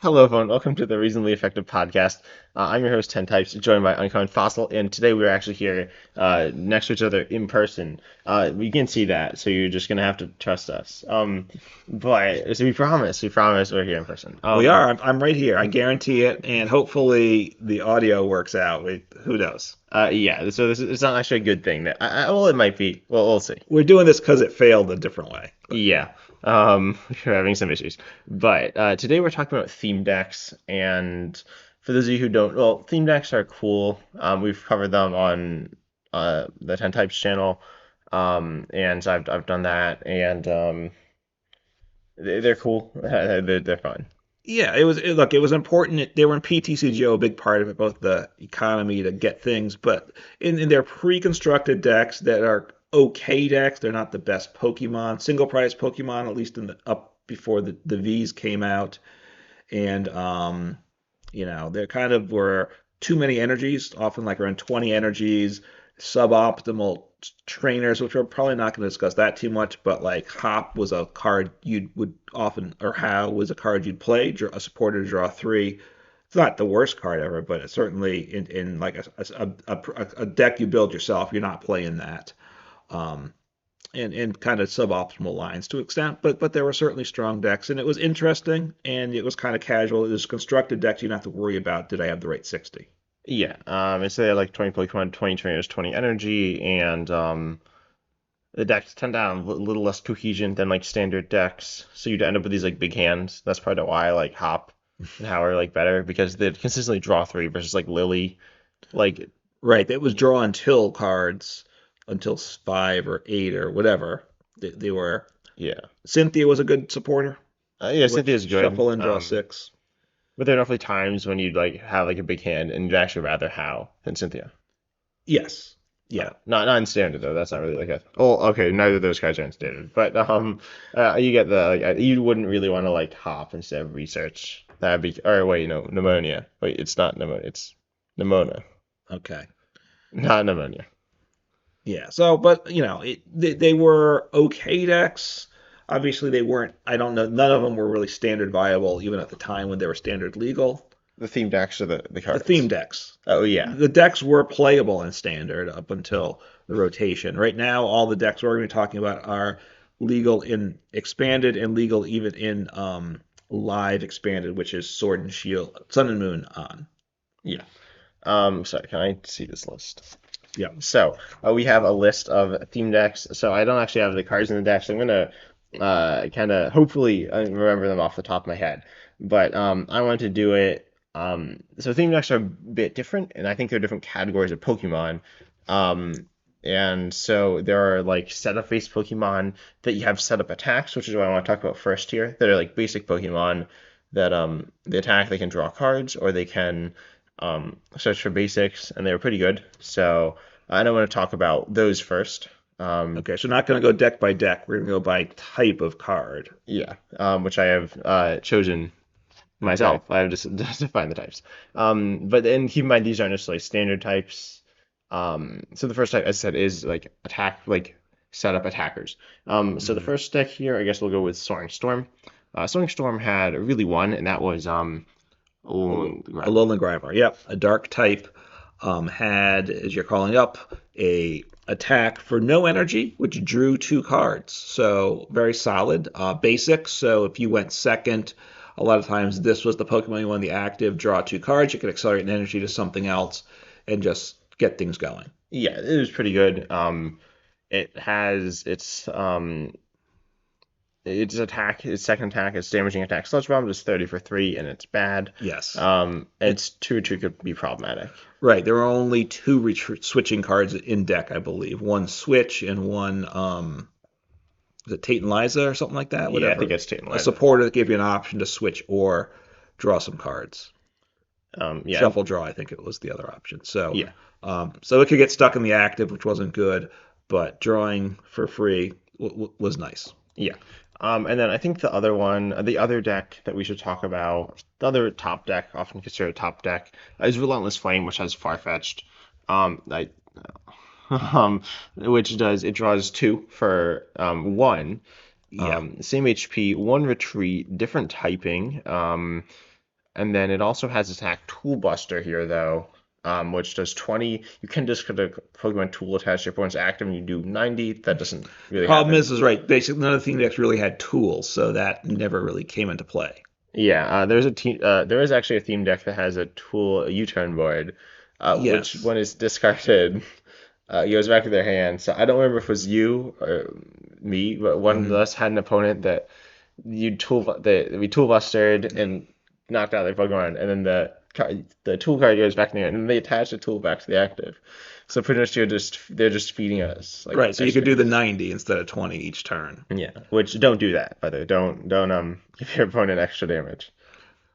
Hello, everyone. Welcome to the Reasonably Effective Podcast. I'm your host, 10 Types, joined by Uncommon Fossil, and today we're actually here next to each other in person. We can see that, so you're just gonna have to trust us. But so we promise we're here in person. We are. I'm right here. I guarantee it, and hopefully the audio works out. Who knows? Yeah. So this is it's not actually a good thing. Well, it might be. Well, we'll see. We're doing this because it failed a different way. But Yeah. We're having some issues, but today we're talking about theme decks, and for those of you who don't, well, theme decks are cool. We've covered them on the 10 Types channel, and so I've done that, and they're cool. They're fun. yeah, look, it was important. They were in PTCGO, a big part of it, both the economy to get things, but in their pre-constructed decks that are okay decks, they're not the best Pokemon, single prize Pokemon, at least in the up before the V's came out. And there kind of were too many energies, often like around 20 energies, suboptimal trainers, which we're probably not going to discuss that too much, but like Hop was a card you would often, or How was a card you'd play, a supporter to draw three. It's not the worst card ever, but it's certainly in like a deck you build yourself, you're not playing that. Um, and kind of suboptimal lines to an extent, but there were certainly strong decks, and it was interesting, and it was kind of casual. It was constructed decks you don't have to worry about, did I have the right 60? Yeah. It's they had like 20 Pokemon, 20 trainers, 20 energy, and the decks tend to have a little less cohesion than like standard decks, so you'd end up with these like big hands. That's part of why I like Hop and How are like better because they consistently draw three versus like Lily. Like, Right, it was draw until cards, until five or eight or whatever. They were. yeah, Cynthia was a good supporter, yeah, which Cynthia's good. shuffle and draw six. But there are definitely times when you'd like have like a big hand and you'd actually rather How than Cynthia. Yes. Yeah. Not in standard though. That's not really like a. Oh, okay. Neither of those guys are in standard, but you get the like you wouldn't really want to like Hop instead of research. That'd be or wait, no, pneumonia. Wait, it's not pneumonia. It's pneumonia, Okay. not pneumonia. Yeah. So, but they were okay decks. Obviously, they weren't. I don't know. None of them were really standard viable, even at the time when they were standard legal. The themed decks are the The theme cards. decks. Oh yeah, The decks were playable in standard up until the rotation. Right now, all the decks we're going to be talking about are legal in expanded and legal even in live expanded, which is Sword and Shield, Sun and Moon on. yeah. Sorry, can I see this list? Yeah. So we have a list of theme decks. So I don't actually have the cards in the deck, so I'm gonna kind of hopefully remember them off the top of my head. But I wanted to do it. So theme decks are a bit different, and I think they're different categories of Pokemon. Um, and so there are like setup-based Pokemon that you have setup attacks, which is what I want to talk about first here. That are like basic Pokemon that they attack, they can draw cards, or they can search for basics, and they were pretty good. So I don't want to talk about those first. Okay, so not going to go deck by deck. We're going to go by type of card. Yeah, which I have chosen Okay. myself. I have just defined the types. But then keep in mind these aren't necessarily standard types. So the first type, as I said, is like attack, like setup attackers. So the Mhm. first deck here, I guess we'll go with Soaring Storm. Soaring Storm had really one, and that was A Alolan Grimer. Yep, a dark type had, as you're calling up, a attack for no energy, which drew two cards. So very solid. Basic. So if you went second, a lot of times this was the Pokemon you won the active. Draw two cards. You could accelerate an energy to something else and just get things going. Yeah, it was pretty good. It has its second attack, its damaging attack. Sludge Bomb is 30 for 3, and it's bad. Yes. It, Its 2 could be problematic. right. There are only two switching cards in deck, I believe. One switch and one was it Tate and Liza or something like that? Yeah, I think Whatever. it's Tate and A Liza. supporter that gave you an option to switch or draw some cards. Yeah, Shuffle draw, I think it was the other option. So, yeah, so it could get stuck in the active, which wasn't good, but drawing for free was nice. yeah. And then I think the other deck that we should talk about, the other top deck, often considered top deck, is Relentless Flame, which has Farfetch'd. I which does it draws two for one, Yeah. same HP, one retreat, different typing. And then it also has attack Toolbuster here, though, which does 20. You can discard a Pokemon tool attached to your opponent's active, and you do 90. That doesn't The really problem happen. is right. Basically, none of the theme decks really had tools, so that never really came into play. Yeah, there is actually a theme deck that has a tool a U-turn board, which Yes. when it's discarded, it goes back to their hand. So I don't remember if it was you or me, but one of Hmm. us had an opponent that we tool bustered and knocked out their Pokemon, and then the tool card goes back in there, and then they attach the tool back to the active. So pretty much they're just feeding us like Right. So you could extra do the hits. 90 instead of 20 each turn. Yeah, which don't do that, by the way. Don't give your opponent extra damage.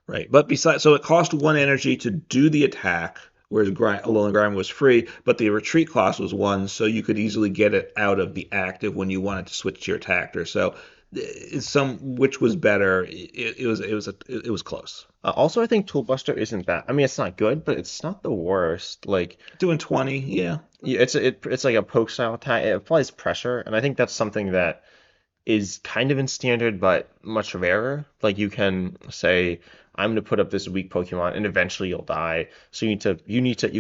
Right. But besides, so it cost one energy to do the attack, whereas Alolan Grimer was free, but the retreat cost was one, so you could easily get it out of the active when you wanted to switch to your attacker. So it's some which was better. It was close. Also, I think Toolbuster isn't bad. I mean, it's not good, but it's not the worst. Like, Doing 20, yeah. yeah, it's like a poke style attack. It applies pressure, and I think that's something that is kind of in standard, but much rarer. Like, you can say, I'm going to put up this weak Pokemon, and eventually you'll die. So you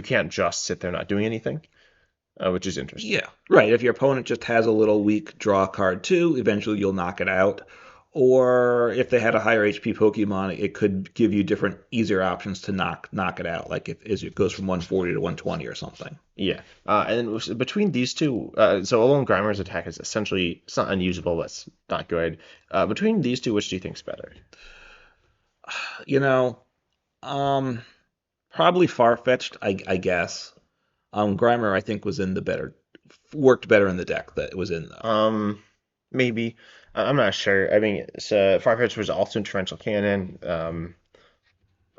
can't just sit there not doing anything, which is interesting. Yeah, right. If your opponent just has a little weak draw card too, eventually you'll knock it out. Or if they had a higher HP Pokemon, it could give you different, easier options to knock it out. Like if as it goes from 140 to 120 or something. Yeah, and then between these two, so Alolan Grimer's attack is essentially it's not unusable, but it's not good. Between these two, which do you think's better? You know, um, probably far-fetched, I guess. Grimer, I think, was in the better, worked better in the deck that it was in though. Um, Maybe. I'm not sure. I mean, so Farfetch was also in Torrential Cannon.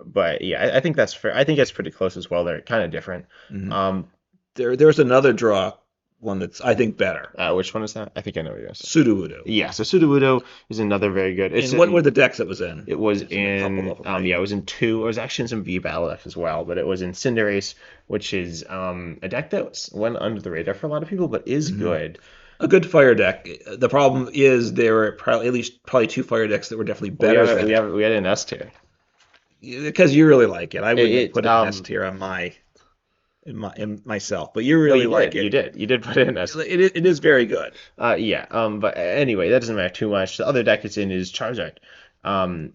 But yeah, I think that's fair. I think it's pretty close as well. They're kind of different. Hmm. Um, There's another draw one that's I think better. which one is that? I think I know what you're gonna say. Sudowoodo. Yeah, so Sudowoodo is another very good. And what were the decks it was in? It was It's in a couple in of them, right? yeah, it was in two. It was actually in some V Battle decks as well, but it was in Cinderace, which is a deck that went under the radar for a lot of people, but is Hmm. good. A good fire deck. The problem is there were probably at least probably two fire decks that were definitely We better have it, than it we had an S tier. because you really like it. I wouldn't have It put it in S tier on in myself, but you well, really like it. you did put it in S. It is very good. Yeah. But anyway, that doesn't matter too much. The other deck it's in is Charizard.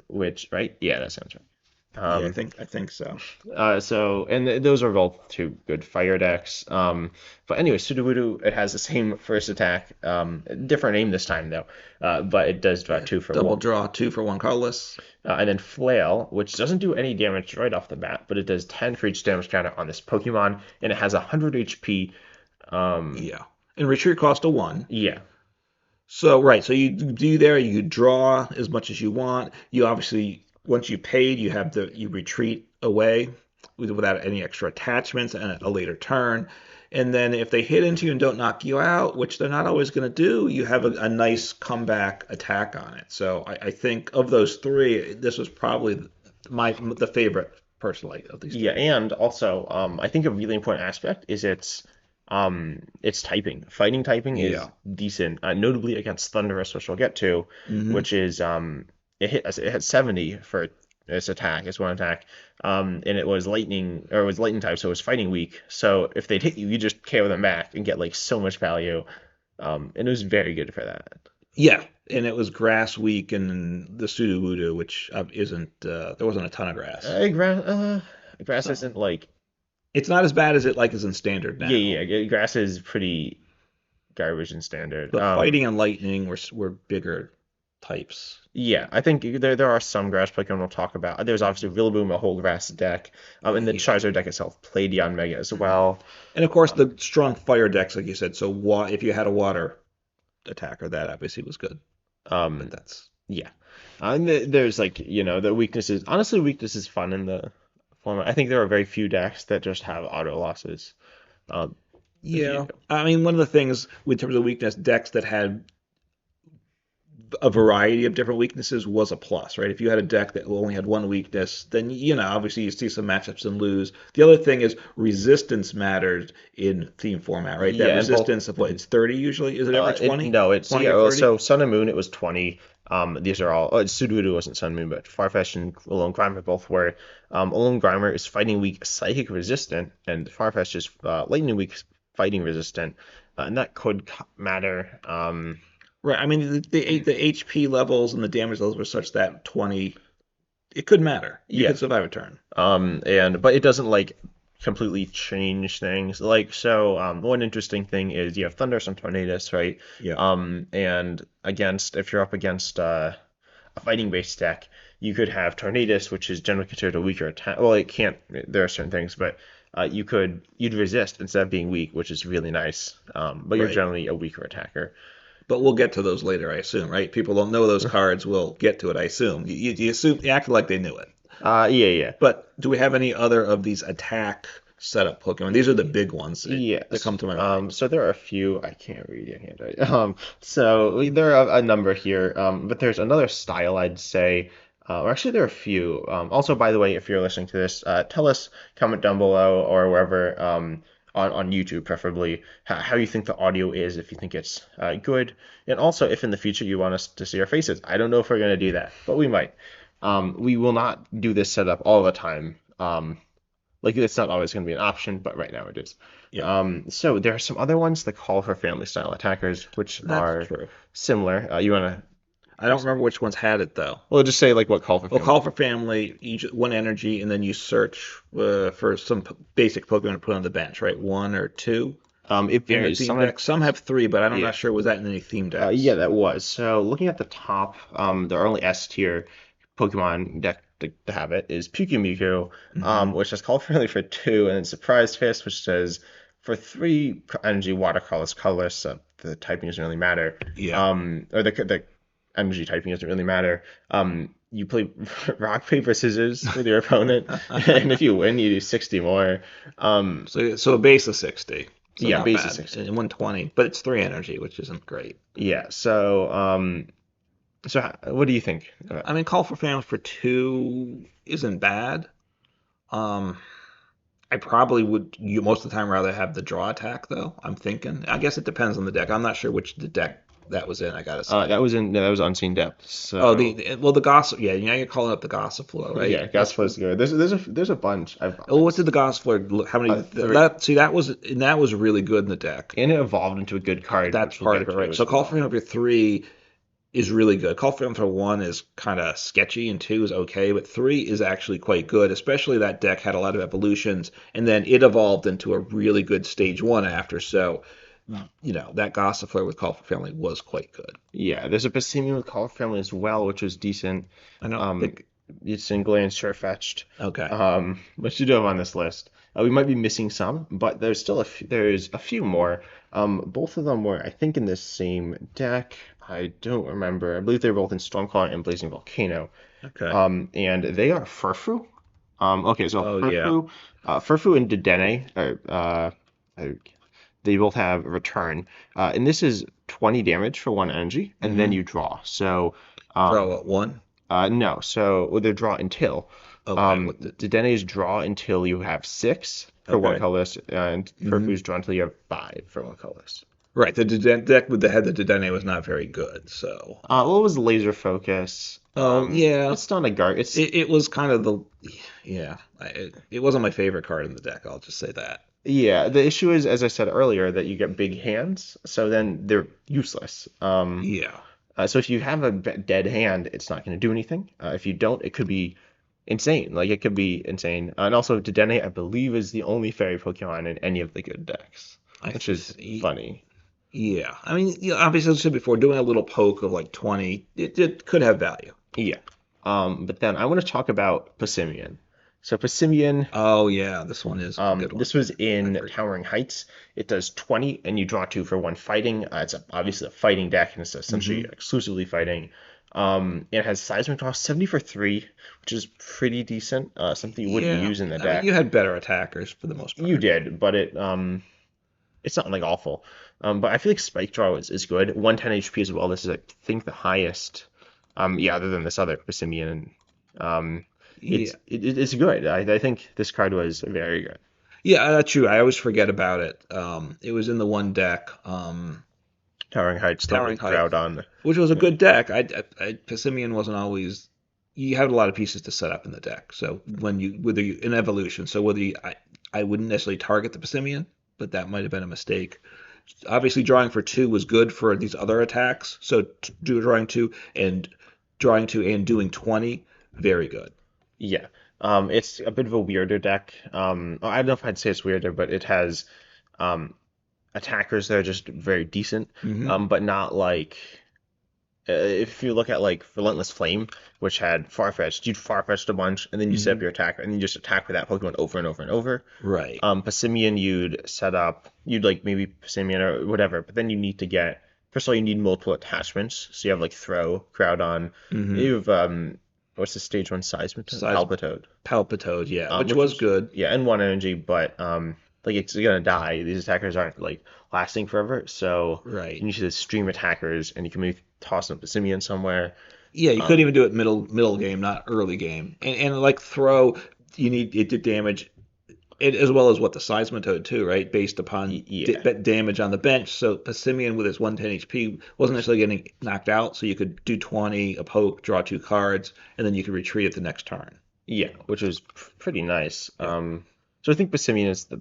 Which right? Yeah, that sounds right. Yeah, Um, I think so. so and those are both two good fire decks. But anyway, Sudowoodo it has the same first attack, different name this time though. But it does draw Yeah, two for double one. draw, two for one colorless. And then Flail, which doesn't do any damage right off the bat, but it does 10 for each damage counter on this Pokemon, and it has 100 HP. Yeah, and retreat cost a one. Yeah, So right, so you do there, you draw as much as you want. You obviously once you paid, you retreat away without any extra attachments and a later turn. And then if they hit into you and don't knock you out, which they're not always going to do, you have a nice comeback attack on it. So I think of those three, this was probably the favorite personally of these yeah, three. and also, I think a really important aspect is its typing. Fighting typing is Yeah. decent, notably against Thundurus, which we'll get to, Hmm. which is it hit 70 for its one attack, and it was lightning or it was lightning type, so it was fighting weak. So if they'd hit you, you just KO them back and get like so much value, and it was very good for that. Yeah, and it was grass week and the Sudowoodo, which isn't there wasn't a ton of grass. Grass So isn't like it's not as bad as it like is in standard yeah, now. grass is pretty garbage in standard. But fighting and lightning were bigger types. Yeah, I think there are some grass Pokemon we'll talk about. There's obviously Rillaboom, a whole grass deck, and the Yeah. Charizard deck itself, Palladion Mega as well. And of course the strong fire decks, like you said. So if you had a water attacker, that obviously was good. But Um, that's yeah, and there's like the weaknesses. Honestly, weakness is fun in the format. I think there are very few decks that just have auto losses. Um, if you, yeah. I mean, one of the things in terms of weakness, decks that had a variety of different weaknesses was a plus, right? If you had a deck that only had one weakness, then obviously you see some matchups and lose. The other thing is resistance matters in theme format, right? That yeah, and both. resistance of what it's 30 usually. Is it ever 20? No, it's 20 yeah. or Well, 30? so Sun and Moon, it was 20. These are all. Sudowoodo wasn't Sun Moon, but Farfetch'd and Alone Grimer both were. Alone Grimer is fighting weak, psychic resistant, and Farfetch'd is lightning weak, fighting resistant, and that could matter. Right. I mean, the HP levels and the damage levels were such that 20, it could matter. You Yeah. could survive a turn. And but it doesn't like completely change things. Like so, one interesting thing is you have Thunderous and Tornadus, right? Yeah. And against if you're up against a fighting based deck, you could have Tornadus, which is generally considered a weaker attack. Well, it can't. There are certain things, but you'd resist instead of being weak, which is really nice. But you're Right. generally a weaker attacker. But we'll get to those later, I assume, right? People don't know those cards. We'll get to it, I assume. You assume you acted like they knew it. Yeah, yeah. But do we have any other of these attack setup Pokemon? These are the big ones that Yes. come to my mind. So there are a few. I can't read your handwriting. There are a number here. But there's another style I'd say. Or actually, there are a few. Also, by the way, if you're listening to this, tell us, comment down below or wherever, on YouTube preferably, how you think the audio is, if you think it's good, and also if in the future you want us to see our faces. I don't know if we're gonna do that, but we might. We will not do this setup all the time. Like it's not always going to be an option, but right now it is. Yeah, So there are some other ones that call for family style attackers, which that's are true. similar. You want I don't to? remember which ones had it though. Well, just say like what call for Well, family. call for family, each one energy, and then you search for some basic Pokemon to put on the bench, right? One or two It in your varies. theme deck. Some have three, but I'm Yeah, not sure was that in any theme yeah, decks. that was. So looking at the top, there are only S tier Pokemon deck to have it is Pyukumuku, Hmm. which is called friendly for two, and then Surprise Fist, which says for three energy watercolors colorless, so the typing doesn't really matter. Yeah. Or the energy typing doesn't really matter. You play rock paper scissors with your opponent, and if you win, you do 60 more. Um, So a base of 60, so yeah, not base of bad, 60. and 120, but it's three energy, which isn't great. Yeah. What do you think? I mean, call for family for two isn't bad. Um, I probably would you most of the time rather have the draw attack though. I'm thinking. I guess it depends on the deck. I'm not sure which the deck that was in. I gotta say. That was Unseen Depth. Oh, So well the gossip. Yeah, now you're calling up the Gossifleur, right? yeah, Gospel's good. There's a bunch. Oh, what did the Gossifleur look? How many? Three, That was really good in the deck. and it evolved into a good card, That's which we'll part of get it, to right? So as call for well. him for three is really good. Call for him for one is kind of sketchy, and two is okay, but three is actually quite good. Especially that deck had a lot of evolutions, and then it evolved into a really good stage one after. So, that Gossifleur with Call for Family was quite good. Yeah, there's a Passimian with Call of Family as well, which was decent. I don't Um, think. it's in Glance Sure-Fetched. Okay. But you do have on this list. We might be missing some, but there's a few more. Both of them were, I think, in the same deck. I don't remember. I believe they were both in Stormclaw and Blazing Volcano. Okay. And they are Furfu. Okay, so Oh yeah. Furfu and Dedenne uh, they both have return, and this is 20 damage for one energy, and then Mm-hmm. you draw. So, Draw um, what one? no, so well, they draw until. Okay. What the? Dedenne's draw until you have six for one Okay. colorless, and Mm-hmm. Furfu's draw until you have five for one colorless. Right. The deck with the head of Dedenne was not very good. So. Well, it was laser focus. Oh yeah. It's not a guard. It's It was kind of the. Yeah. It wasn't my favorite card in the deck. I'll just say that. Yeah, the issue is, as I said earlier, that you get big hands, so then they're useless. Yeah. So if you have a dead hand, it's not going to do anything. If you don't, it could be insane. Like it could be insane. And also, Dedenne, I believe, is the only fairy Pokemon in any of the good decks, I which is th- funny. yeah. I mean, obviously, as I said before, doing a little poke of like 20, it could have value. Yeah. But then I want to talk about Passimian. So Passimian, Oh yeah, this one is a good one. this was I in agree. Towering Heights. It does 20, and you draw two for one fighting. Obviously a fighting deck, and it's essentially Hmm. exclusively fighting. It has Seismic Toss 70 for three, which is pretty decent. Something you wouldn't Yeah. use in the I mean, deck. you had better attackers for the most You part. did, but it's not like awful. But I feel like Spike Draw is good. 110 HP as well. This is, I think, the highest. Yeah, other than this other Passimian. Um, Yeah. it's good. I think this card was very good. Yeah, that's true. I always forget about it. It was in the one deck. Towering Heights Towering with Heights, Groudon. which was a Yeah. good deck. Passimian wasn't always. You had a lot of pieces to set up in the deck. So when you whether you in evolution, so whether you, I wouldn't necessarily target the Passimian, but that might have been a mistake. Obviously, drawing for two was good for these other attacks. So drawing two and doing 20, very good. Yeah. It's a bit of a weirder deck. I don't know if I'd say it's weirder, but it has um attackers that are just very decent. Hmm. But not like if you look at like Relentless Flame, which had Farfetch'd, you'd Farfetch'd a bunch, and then you set up Hmm. your attacker, and you just attack with that Pokemon over and over and over. Right. Passimian, you'd set up, you'd like maybe Passimian or whatever, but then you need to get, first of all, you need multiple attachments. So you have like Throw, Groudon, Hmm. you have, what's the stage one Seismitoad? Size Palpitoad, Palpitoad, yeah, which which was was, good. yeah, and one energy, but, like it's gonna die. These attackers aren't like lasting forever, so you Right. need to stream attackers, and you can maybe toss them Passimian somewhere. Yeah, you couldn't Um, even do it middle game, not early game. And like throw, you need it to damage it as well as what the Seismitoad too, right? Based upon yeah, damage on the bench. So Passimian with his 110 HP wasn't necessarily getting knocked out, so you could do 20, a poke, draw two cards, and then you could retreat at the next turn. yeah, which was pretty nice. Yep. So I think Passimian is the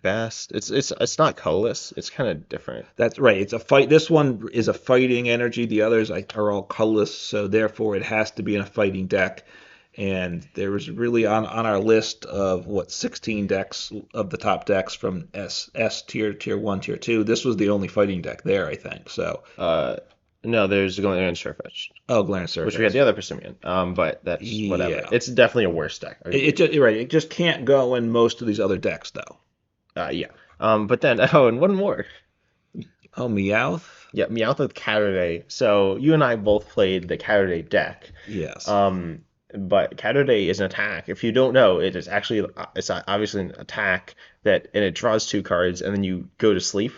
best. It's not colorless. It's kind of different. That's right. It's a fight. This one is a fighting energy. The others are all colorless, so therefore it has to be in a fighting deck. And there was really on our list of what 16 decks of the top decks from S tier one, tier two. This was the only fighting deck there, I think. So, Uh, no, there's going and Surfetch, oh, Glaring which we had Surface. the other Passimian. But that's whatever. Yeah. It's definitely a worse deck. It just right. It just can't go in most of these other decks, though. Yeah. But then oh, and one more. Oh, Meowth. Yeah, Meowth with Caturday. So you and I both played the Caturday deck. Yes. Um, but Caturday is an attack. If you don't know, it is actually it's obviously an attack that and it draws two cards and then you go to sleep.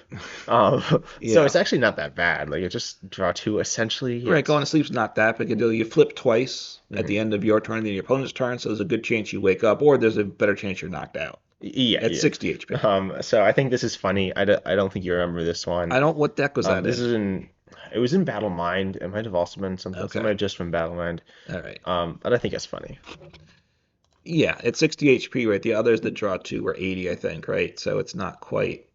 Um, so Yeah. it's actually not that bad. Like it just draw two essentially. Right, going to sleep's not that big a deal. You flip twice at Mhm. the end of your turn, then your opponent's turn, so there's a good chance you wake up, or there's a better chance you're knocked out Yeah, at yeah. 60 HP. So I think this is funny. I don't think you remember this one. I don't. What deck was that This in? is in it was in Battle Mind. It might have also been Okay. something just from Battle Mind. All right. But I think it's funny. Yeah, it's 60 HP, right? The others that draw two were 80, I think, right? So it's not quite.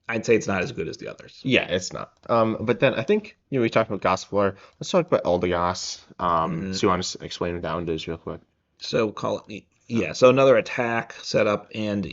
I'd say it's not as good as the others. Yeah, it's not. But then I think we talked about Gossifleur. Let's talk about Eldegoss. Hmm. So you want to explain what that is real quick? So call it. Yeah. So another attack setup and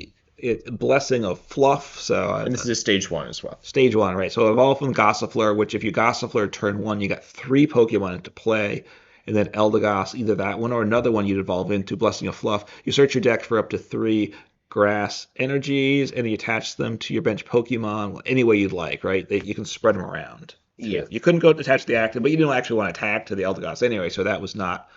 blessing of fluff. So And this is stage one as well. stage one, right? So evolve from Gossifleur, which if you Gossifleur turn one, you got three Pokemon into play. And then Eldegoss, either that one or another one you'd evolve into, Blessing of Fluff. You search your deck for up to three grass energies, and you attach them to your bench Pokemon any way you'd like, right? You can spread them around. Yeah. You couldn't go attach the active, but you didn't actually want to attack to the Eldegoss anyway, so that was not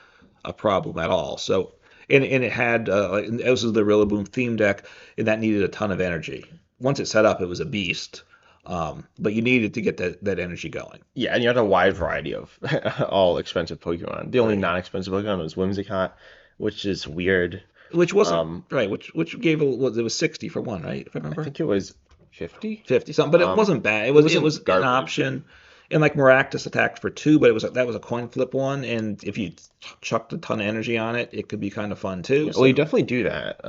a problem at all. So, and it had, this is the Rillaboom theme deck, and that needed a ton of energy. Once it set up, it was a beast. But you needed to get that energy going. Yeah, and you had a wide variety of all expensive Pokemon. The only Right. non-expensive Pokemon was Whimsicott, which is weird. Which wasn't Um, right. Which gave it was 60 for one, right? If I I remember think it was 50. 50 something, but it wasn't bad. It It wasn't was an garbage. option. And like Maractus attacked for two, but that was a coin flip one, and if you chucked a ton of energy on it, it could be kind of fun too. Yeah, well, you So definitely do that.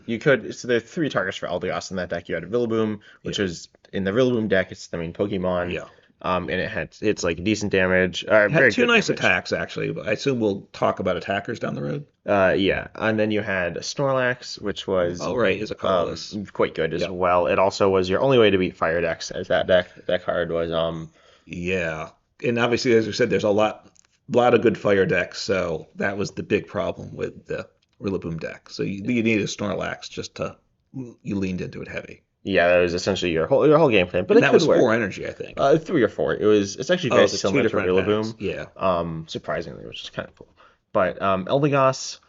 You could. So there are three targets for Eldegoss in that deck. You had Rillaboom, which yeah, is in the Rillaboom deck. It's the main Pokemon. yeah. And it's like decent damage, It had very two good nice damage. attacks actually, but I assume we'll talk about attackers down the road. Yeah, and then you had Snorlax, which was Oh right, is a colorless. quite good as Yeah, well. It also was your only way to beat Fire decks, as that card was yeah. And obviously, as we said, there's a lot of good fire decks, so that was the big problem with the Rillaboom deck. So you needed a Snorlax just to you leaned into it heavy. yeah, that was essentially your whole game plan, but And it that could was work. four energy, I think. Three or four. It's actually Oh, very the two similar to different attacks. Rillaboom, Yeah. surprisingly, which is kind of cool. But Eldegoss,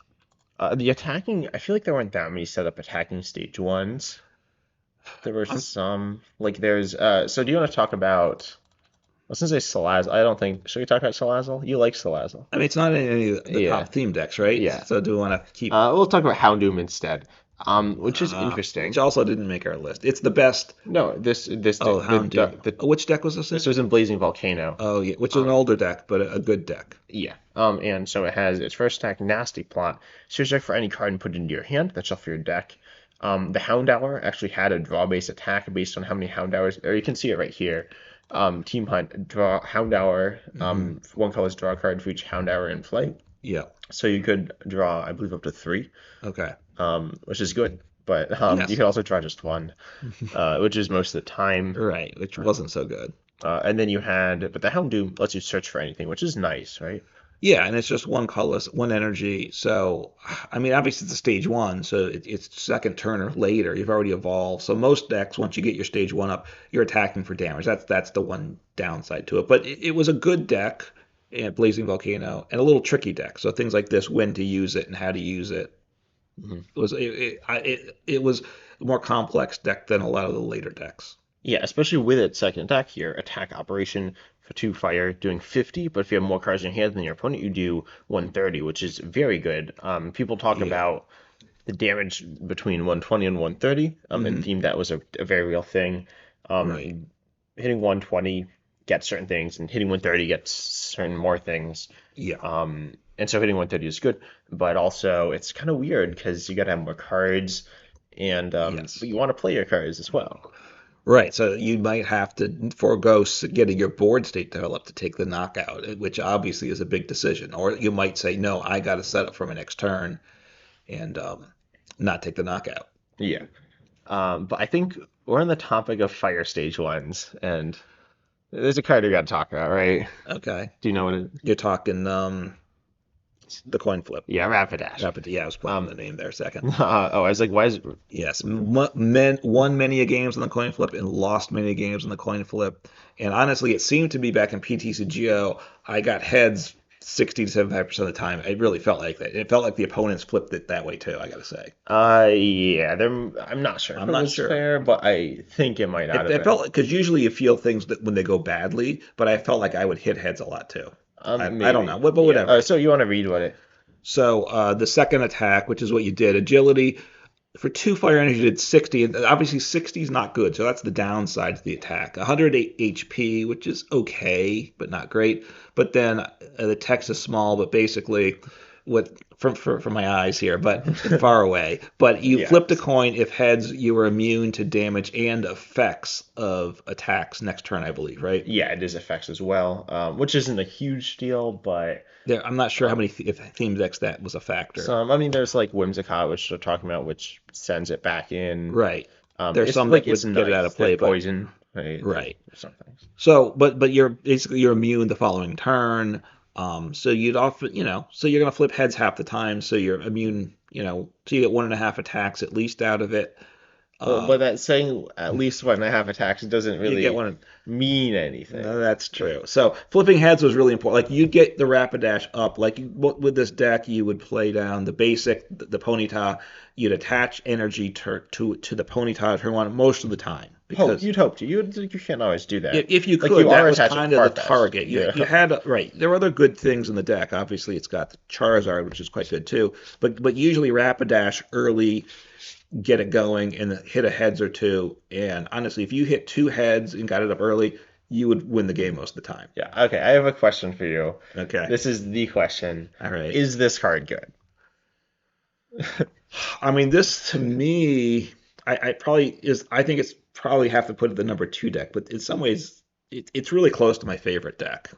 the attacking, I feel like there weren't that many set up attacking stage ones. There were I'm, some, like there's, so do you want to talk about, I was gonna say Salazzle. I don't think, should we talk about Salazzle? You like Salazzle. I mean, it's not in any of the Yeah, top theme decks, right? yeah. So do we want to keep? We'll talk about Houndoom instead. which is Which interesting. also didn't make our list. It's the best. No, this Oh, Houndoom. the Which deck was this this in? was in Blazing Volcano. Oh, yeah, which is an Um, older deck, but a good deck. yeah. And so it has its first attack, Nasty Plot. Search deck for any card and put it into your hand. That's off your deck. The Hound Hour actually had a draw-based attack based on how many Hound Hours, or you can see it right here. Team Hunt, draw Hound Hour. Hmm. One color's draw a card for each Hound Hour in play. Yeah. So you could draw, I believe, up to three, Okay. which is good. But you Yes. could also draw just one, which is most of the time. Right, which wasn't so good. And then you had, but the Houndoom lets you search for anything, which is nice, right? Yeah, and it's just one colorless, one energy. So, I mean, obviously it's a stage one, so it's second turn or later. You've already evolved. So most decks, once you get your stage one up, you're attacking for damage. That's the one downside to it. But it was a good deck at Blazing Volcano and a little tricky deck. So things like this, when to use it and how to use it, Mhm. it was a more complex deck than a lot of the later decks. Yeah, especially with its second attack here, attack operation for two fire, doing 50, but if you have more cards in your hand than your opponent, you do 130, which is very good. People talk Yeah. about the damage between 120 and 130. In Hmm. theme, that was a very real thing. Right. Um, Hitting 120 gets certain things, and hitting 130 gets certain more things. Yeah. And so hitting 130 is good, but also it's kind of weird because you got to have more cards, and Yes. but you want to play your cards as well. Right, so you might have to forego getting your board state developed to take the knockout, which obviously is a big decision. Or you might say, no, I got to set up for my next turn and not take the knockout. Yeah. But I think we're on the topic of fire stage ones, and there's a card we got to talk about, right? Okay, Do you know what it is? you're talking the coin flip. Yeah, Rapidash. Rapid, yeah, I was playing Um, the name there a second. oh, I was like, why is Yes, won many a games on the coin flip and lost many games on the coin flip. And honestly, it seemed to be back in PTCGO, I got heads 60 to 75% of the time. It really felt like that. It felt like the opponents flipped it that way too, I gotta say. yeah, I'm not sure if I'm it not was sure. fair, but I think it might not have It been. felt because usually you feel things that when they go badly, but I felt like I would hit heads a lot too. I don't know, Maybe. but Yeah. whatever. So you want to read what it? So the second attack, which is what you did, agility for two fire energy did 60, and obviously 60 is not good, so that's the downside to the attack. 108 HP, which is okay, but not great. But then the text is small, but basically, what from my eyes here, but far away. But you Yeah. flipped a coin. If heads, you were immune to damage and effects of attacks next turn, I believe, right? Yeah, it is effects as well, which isn't a huge deal, but There, I'm not sure how um, many if theme decks that was a factor. some. I mean, there's like Whimsicott, which they're talking about, which sends it back in. Right. There's It's some like that it's would get it out of nice. They play, have but poison, right? There's right. something. So, but you're basically you're immune the following turn. So you'd often, so you're gonna flip heads half the time. So you're immune, so you get one and a half attacks at least out of it. Well, Uh, but that saying at least 1.5 attacks doesn't you get really one. mean No, anything. that's true. So flipping heads was really important. Like you'd get the Rapidash up. Like with this deck, you would play down the basic, the Ponyta. You'd attach energy to the Ponyta turn one most of the time Hope because you'd hope to. You can't always do that. if you Like could, you that are was attaching kind of the Farfetch. target. You Yeah. had right. There were other good things in the deck. Obviously, it's got Charizard, which is quite good too. But usually Rapidash early, get it going, and hit a heads or two. And honestly, if you hit two heads and got it up early, you would win the game most of the time. Yeah. Okay. I have a question for you. Okay. This is the question. All right. Is this card good? I mean, this to me, I probably is. I think it's probably have to put it the number two deck, but in some ways, it's really close to my favorite deck.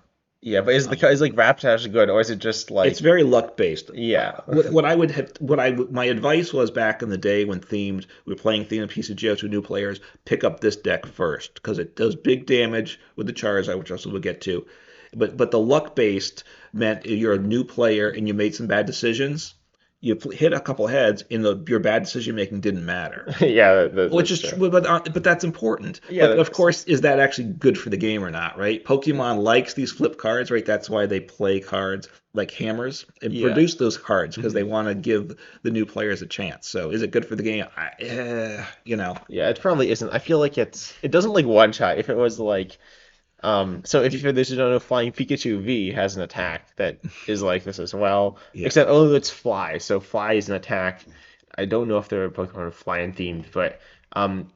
Yeah, but Um, is like Rapidash good, or is it just it's like very luck based. yeah? What I would have, my advice was back in the day when we were playing themed PCGO to new players, pick up this deck first because it does big damage with the Charizard, which also we'll get to. But the luck based meant if you're a new player and you made some bad decisions, you hit a couple heads, and your bad decision making didn't matter. Yeah, Which that's is true. true, but that's important. Yeah, But that of makes sense. course, is that actually good for the game or not, right? Pokemon likes these flip cards, right? That's why they play cards like hammers and Yeah. produce those cards because they Mhm. want to give the new players a chance. So is it good for the game? Yeah, it probably isn't. I feel like it doesn't like one shot. If it was like so if you there's no Flying Pikachu V has an attack that is like this as well. Yeah. Except oh it's Fly, so Fly is an attack. I don't know if they're Pokemon are flying themed, but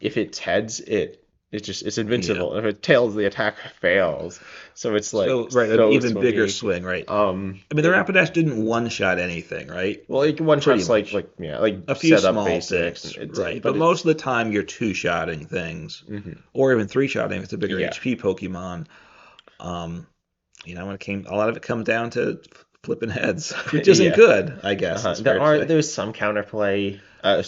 if it's heads, it's Yeah. invincible. If it tails, the attack fails. So it's like So right, an so even bigger swingy. swing, right? I mean, the It, Rapidash didn't one shot anything, right? well, like one Pretty shots much. like A few set up small basics, and things, right? But it's most of the time, you're two-shotting things, mhm. or even three-shotting if it's a bigger Yeah. HP Pokemon. Um, when it came, a lot of it comes down to flipping heads, which isn't Yeah. good, I guess it's fair to say. There's some counterplay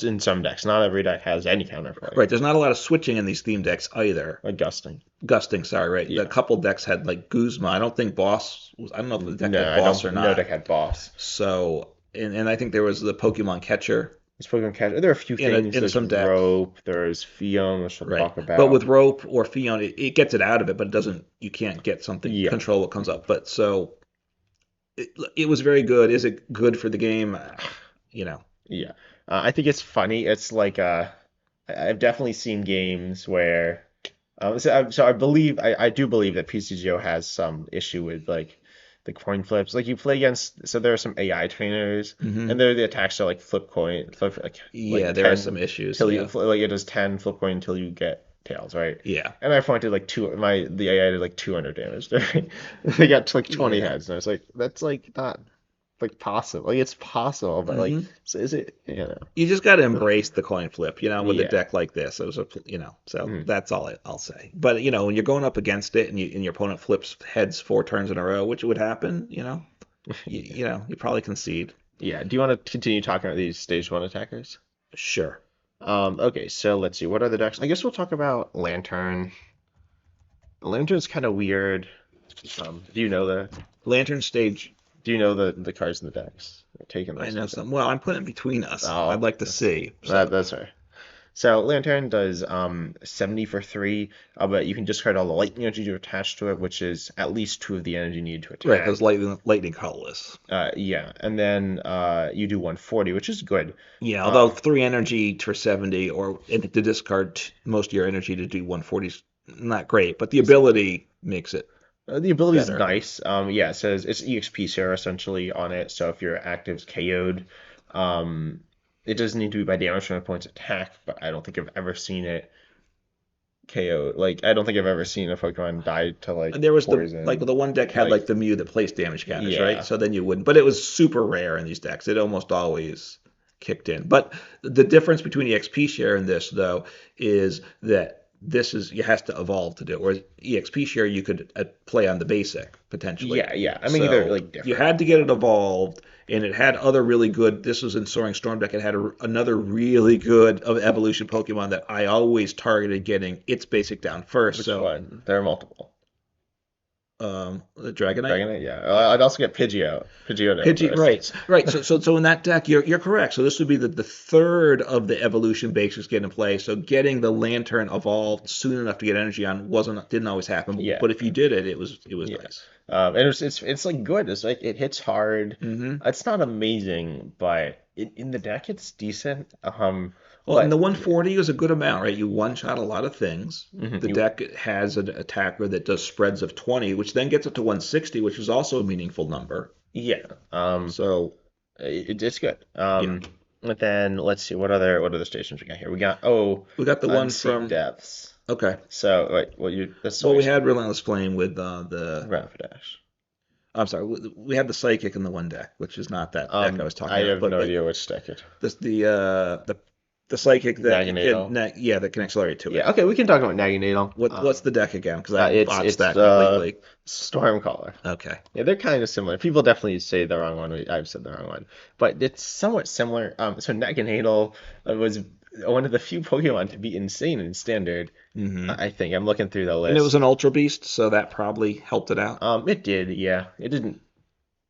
in some decks. Not every deck has any counterplay. Right, there's not a lot of switching in these theme decks either. Like gusting. Gusting, sorry, right? The Yeah. couple decks had like Guzma. I don't think Boss was. I don't know if the deck No, had I Boss don't. or No deck not. had boss. So, and I think there was the Pokemon Catcher It's Pokemon Catcher. There are a few things. in There's some decks. rope. There's Fion, which we'll Right. talk But with about. rope or Fion, it gets it out of it, but it doesn't, you can't get something, Yeah. control what comes up. But so it was very good. Is it good for the game? You know, Yeah. I think it's funny. It's like I've definitely seen games where so I believe I do believe that PCGO has some issue with like the coin flips. Like you play against so there are some AI trainers hmm and the attacks are like flip coin flip yeah, like there are 10 some issues. till you Yeah. like it does 10 flip coin until you get tails, right? Yeah. And I pointed like the AI did like 200 damage. They got to like 20 Yeah. heads and I was like that's like not like possible. Like it's possible, but like hmm so is it You just got to embrace the coin flip, with a Yeah. deck like this. It was so Mhm. that's all I'll say. But, when you're going up against it and your opponent flips heads 4 turns in a row, which would happen, you probably concede. Yeah. Do you want to continue talking about these stage one attackers? Sure. Okay, so let's see. What are the decks? I guess we'll talk about Lantern. Lantern's kind of weird. Do you know Lantern stage. the cards in the decks? Taking I those know into. some. Well, I'm putting it between us. I'd Oh, like to see. So, that's right. So Lantern does 70 for 3, but you can discard all the lightning energy you attach to it, which is at least 2 of the energy needed to right, because attack. lightning colorless. Yeah, and then you do 140, which is good. Yeah, although Um, 3 energy for 70, or and to discard most of your energy to do 140 is not great, but the ability makes it The ability is better. nice. Yeah, it says it's EXP share essentially on it. So if your active's KO'd, um, it doesn't need to be by damage from a opponent's attack, but I don't think I've ever seen it KO. Like, I don't think I've ever seen a Pokemon die to like And there was poison. the one deck had Like, like the Mew that placed damage counters, right? yeah, So then you wouldn't. But it was super rare in these decks. It almost always kicked in. But the difference between EXP share and this, though, is that this is you has to evolve to do it. Whereas EXP share you could play on the basic potentially. yeah. I mean, they're So like you different. had to get it evolved, and it had other really good. This was in Soaring Storm deck. It had another really good of evolution Pokemon that I always targeted getting its basic down first. Which So one? There are multiple. the Dragonite. Dragonite, yeah. I'd also get Pidgeot. Pidgeot down Pidgey, first. right, right. So in that deck, you're correct. So this would be the third of the evolution basics get in play. So getting the Lantern evolved soon enough to get energy on didn't always happen. Yeah. But if you did it, it was Yeah. nice. And it's like good. It's like it hits hard. hmm It's not amazing, but in the deck it's decent. Well, and the But 140 is a good amount, right? You one shot a lot of things. The you deck has an attacker that does spreads of 20, which then gets up to 160, which is also a meaningful number. yeah. So It's good. yeah, But then let's see what other stations we got here. We got we got the one Unseen from. Depths. Okay. So wait, that's Well, sorry, we had Relentless Flame with the. Rapidash. I'm sorry, we had the Psychic in the one deck, which is not that deck I was I talking about. have But no idea which deck it. this the Psychic that Naganadel. that can accelerate to it. Yeah, okay, we can talk about Naganadel. What's the deck again? Because I botched It's that completely. Stormcaller. Okay. Yeah, they're kind of similar. People definitely say the wrong one. I've said the wrong one, but it's somewhat similar. So Naganadel was one of the few Pokemon to be insane in Standard. hmm I think I'm looking through the And it was list. an Ultra Beast, so that probably helped it out. It did, yeah. It didn't.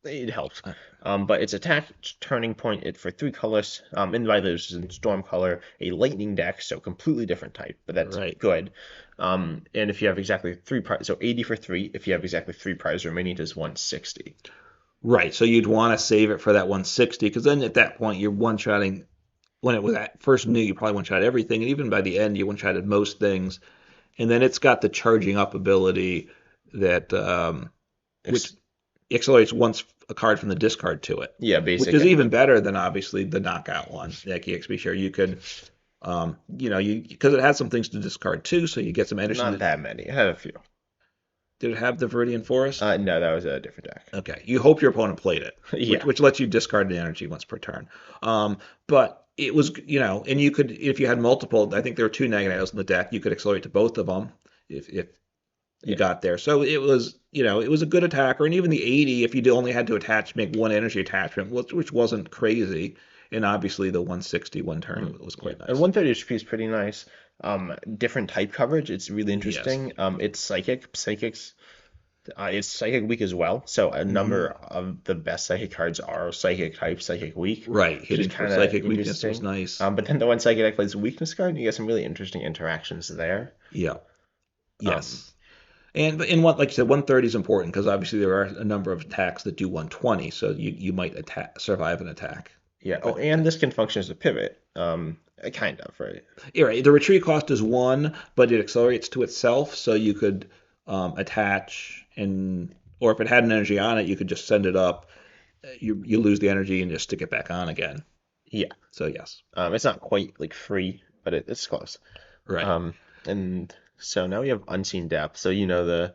It helped. Uh, But its attack turning point it for 3 colors. And by this is in Storm Color, a Lightning deck, so completely different type, but that's Right. good. And if you have exactly so 80 for 3. If you have exactly 3 prizes remaining, it is 160. Right. So you'd want to save it for that 160, because then at that point you're one-shotting. When it was at first new, you probably one-shot everything, and even by the end, you one-shotted most things. And then it's got the charging up ability that which Ex- accelerates once a card from the discard to it, Yeah, which basic is even energy. better than obviously the knockout one, like EXP share. You could, you because it has some things to discard too, so you get some energy. Not that many. I had a few. Did it have the Viridian Forest? No, that was a different deck. Okay, you hope your opponent played it, which Yeah. which lets you discard the energy once per turn. But it was, and you could, if you had multiple, I think there were two negatives in the deck, you could accelerate to both of them if you Yeah. got there. So it was a good attacker, and even the 80, if you only had to make one energy attachment, which wasn't crazy, and obviously the 160 one turn was Yeah. quite And nice. 130 HP is pretty nice. Different type coverage. It's really Yes. interesting. It's psychic. Psychics. It's psychic weak as well. So a Hmm. number of the best psychic cards are psychic type, psychic weak, Right. which is Hitting for kind of psychic weakness was interesting. nice. But then the one psychic deck plays a weakness card, you get some really interesting interactions there. Yeah. Um, Yes. And in what, like you said, 130 is important because obviously there are a number of attacks that do 120, so you might survive an attack yeah. Oh, with and that. this can function as a pivot. Kind of, right? You're right. The retreat cost is one, but it accelerates to itself, so you could attach or if it had an energy on it, you could just send it up. You lose the energy and just stick it back on again. Yeah. So yes, It's not quite like free, but it's close. right. Um, and so now we have unseen depth. So you know the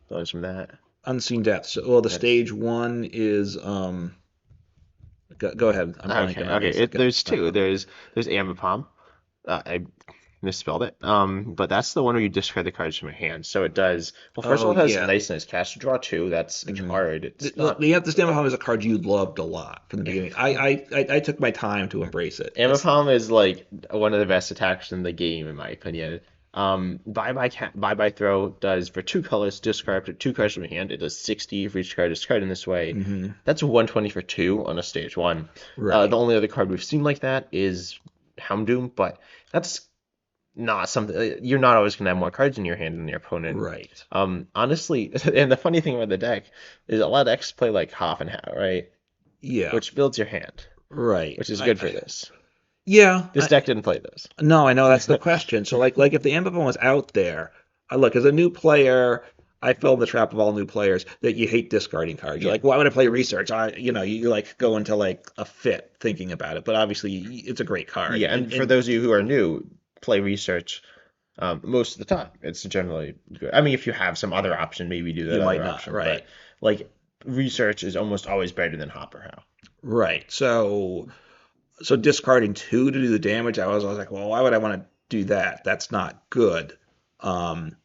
those from that. Unseen depths. Well, the That's stage one is go ahead. I'm okay. blanking on Okay. these. There's Knock two. them. There's Amapom. I misspelled it. But that's the one where you discard the cards from your hand. So it does. Well, first of Oh all, it has yeah. nice cast to draw two. That's a Hmm. card. It's Well, not. the Stamina Home is a card you loved a lot from the beginning. I took my time to embrace it. Amapom is like one of the best attacks in the game, in my opinion. Bye bye throw does for two colors, discard up to two cards from your hand. It does 60 for each card discarded in this way. Hmm. That's 120 for two on a stage one. Right. The only other card we've seen like that is Houndoom, but that's not something you're not always gonna have more cards in your hand than your opponent. Right. Honestly, and the funny thing about the deck is a lot of decks play like half and half, right? Yeah. Which builds your hand, Right. which is good for this. Yeah. This deck didn't play this. No, I know that's the question. So like if the Amazon was out there, I look as a new player, I fell in the trap of all new players that you hate discarding cards. You're Yeah. like, why would I play research? You like go into like a fit thinking about it. But obviously, it's a great card, Yeah, and for those of you who are new, play research most of the time. It's generally good. I mean, if you have some other option, maybe do that you might other not. option, but Right. like research is almost always better than Hopper How. Right. So discarding two to do the damage, I was like, well, why would I want to do that? That's not good. Um,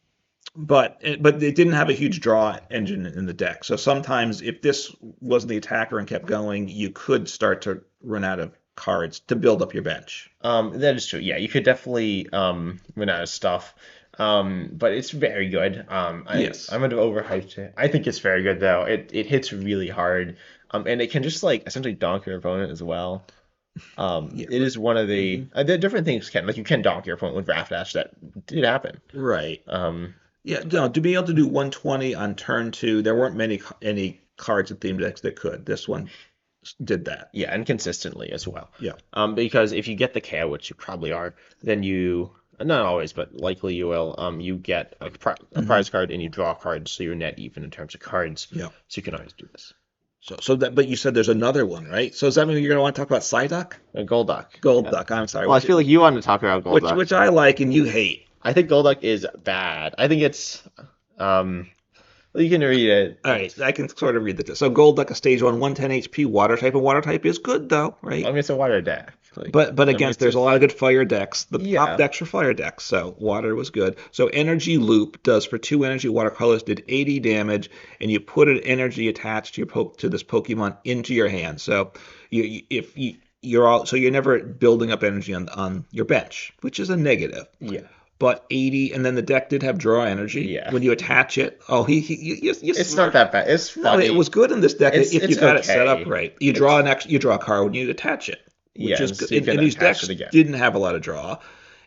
but it didn't have a huge draw engine in the deck. So sometimes if this wasn't the attacker and kept going, you could start to run out of cards to build up your bench. That is true. Yeah, you could definitely run out of stuff. But it's very good. Yes. I'm gonna overhyped it. I think it's very good though. It hits really hard. And it can just like essentially donk your opponent as well. Yeah. It is one of Hmm. the different things can like you can donk your opponent with Raft Dash. That did happen. Right. Um, Yeah. No, to be able to do 120 on turn two, there weren't any cards in theme decks that could. This one did that. yeah, and consistently as well. Yeah. Because if you get the KO, which you probably are, then you not always, but likely you will. You get a Hmm. prize card and you draw cards, so you're net even in terms of cards. Yeah. So you can always do this. But you said there's another one, right? So does that mean you're going to want to talk about Psyduck? Golduck. Gold Duck. I'm sorry. Well, I feel like you want to talk about Golduck. Which I like and you hate. I think Golduck is bad. I think it's well, you can read it. All right, I can sort of read this. So Gold Duck, a stage one, 110 HP, water type, and water type is good though, I right? mean, it's a water deck. Like, But I mean, against it's there's a just lot of good fire decks. The top yeah, decks are fire decks, so water was good. So Energy Loop does for two energy watercolors did 80 damage, and you put an energy attached to to this Pokemon into your hand. So if you're all so you're never building up energy on your bench, which is a negative. yeah, But 80, and then the deck did have draw energy. yeah. When you attach it, oh, you It's not smart. that bad. It's No, it was funny. good in this deck if you It's got it set up okay. right. You draw It's you draw a card when you attach it, which yeah, is and good. so you can And these attach decks it again. didn't have a lot of draw,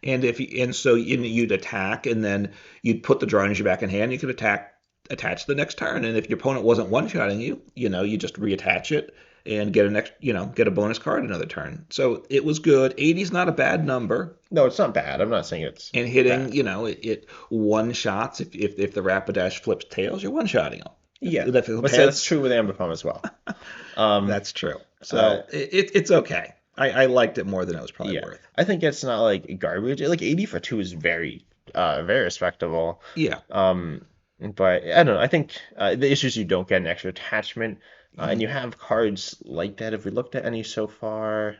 and you'd attack, and then you'd put the draw energy back in hand. You could attach the next turn, and if your opponent wasn't one shotting you, you just reattach it and get a bonus card another turn. So it was good. 80 is not a bad number. No, it's not bad. I'm not saying it's And hitting, bad. it one shots if the Rapidash flips tails, you're one shotting them. Yeah, If it but say that's heads, true with Amber Palm as well. Um, that's true. uh, So it's okay. I liked it more than it was probably yeah, worth. I think it's not like garbage. Like 80 for two is very respectable. Yeah. Um, but I don't know. I think the issue is you don't get an extra attachment, and you have cards like that. Have we looked at any so far?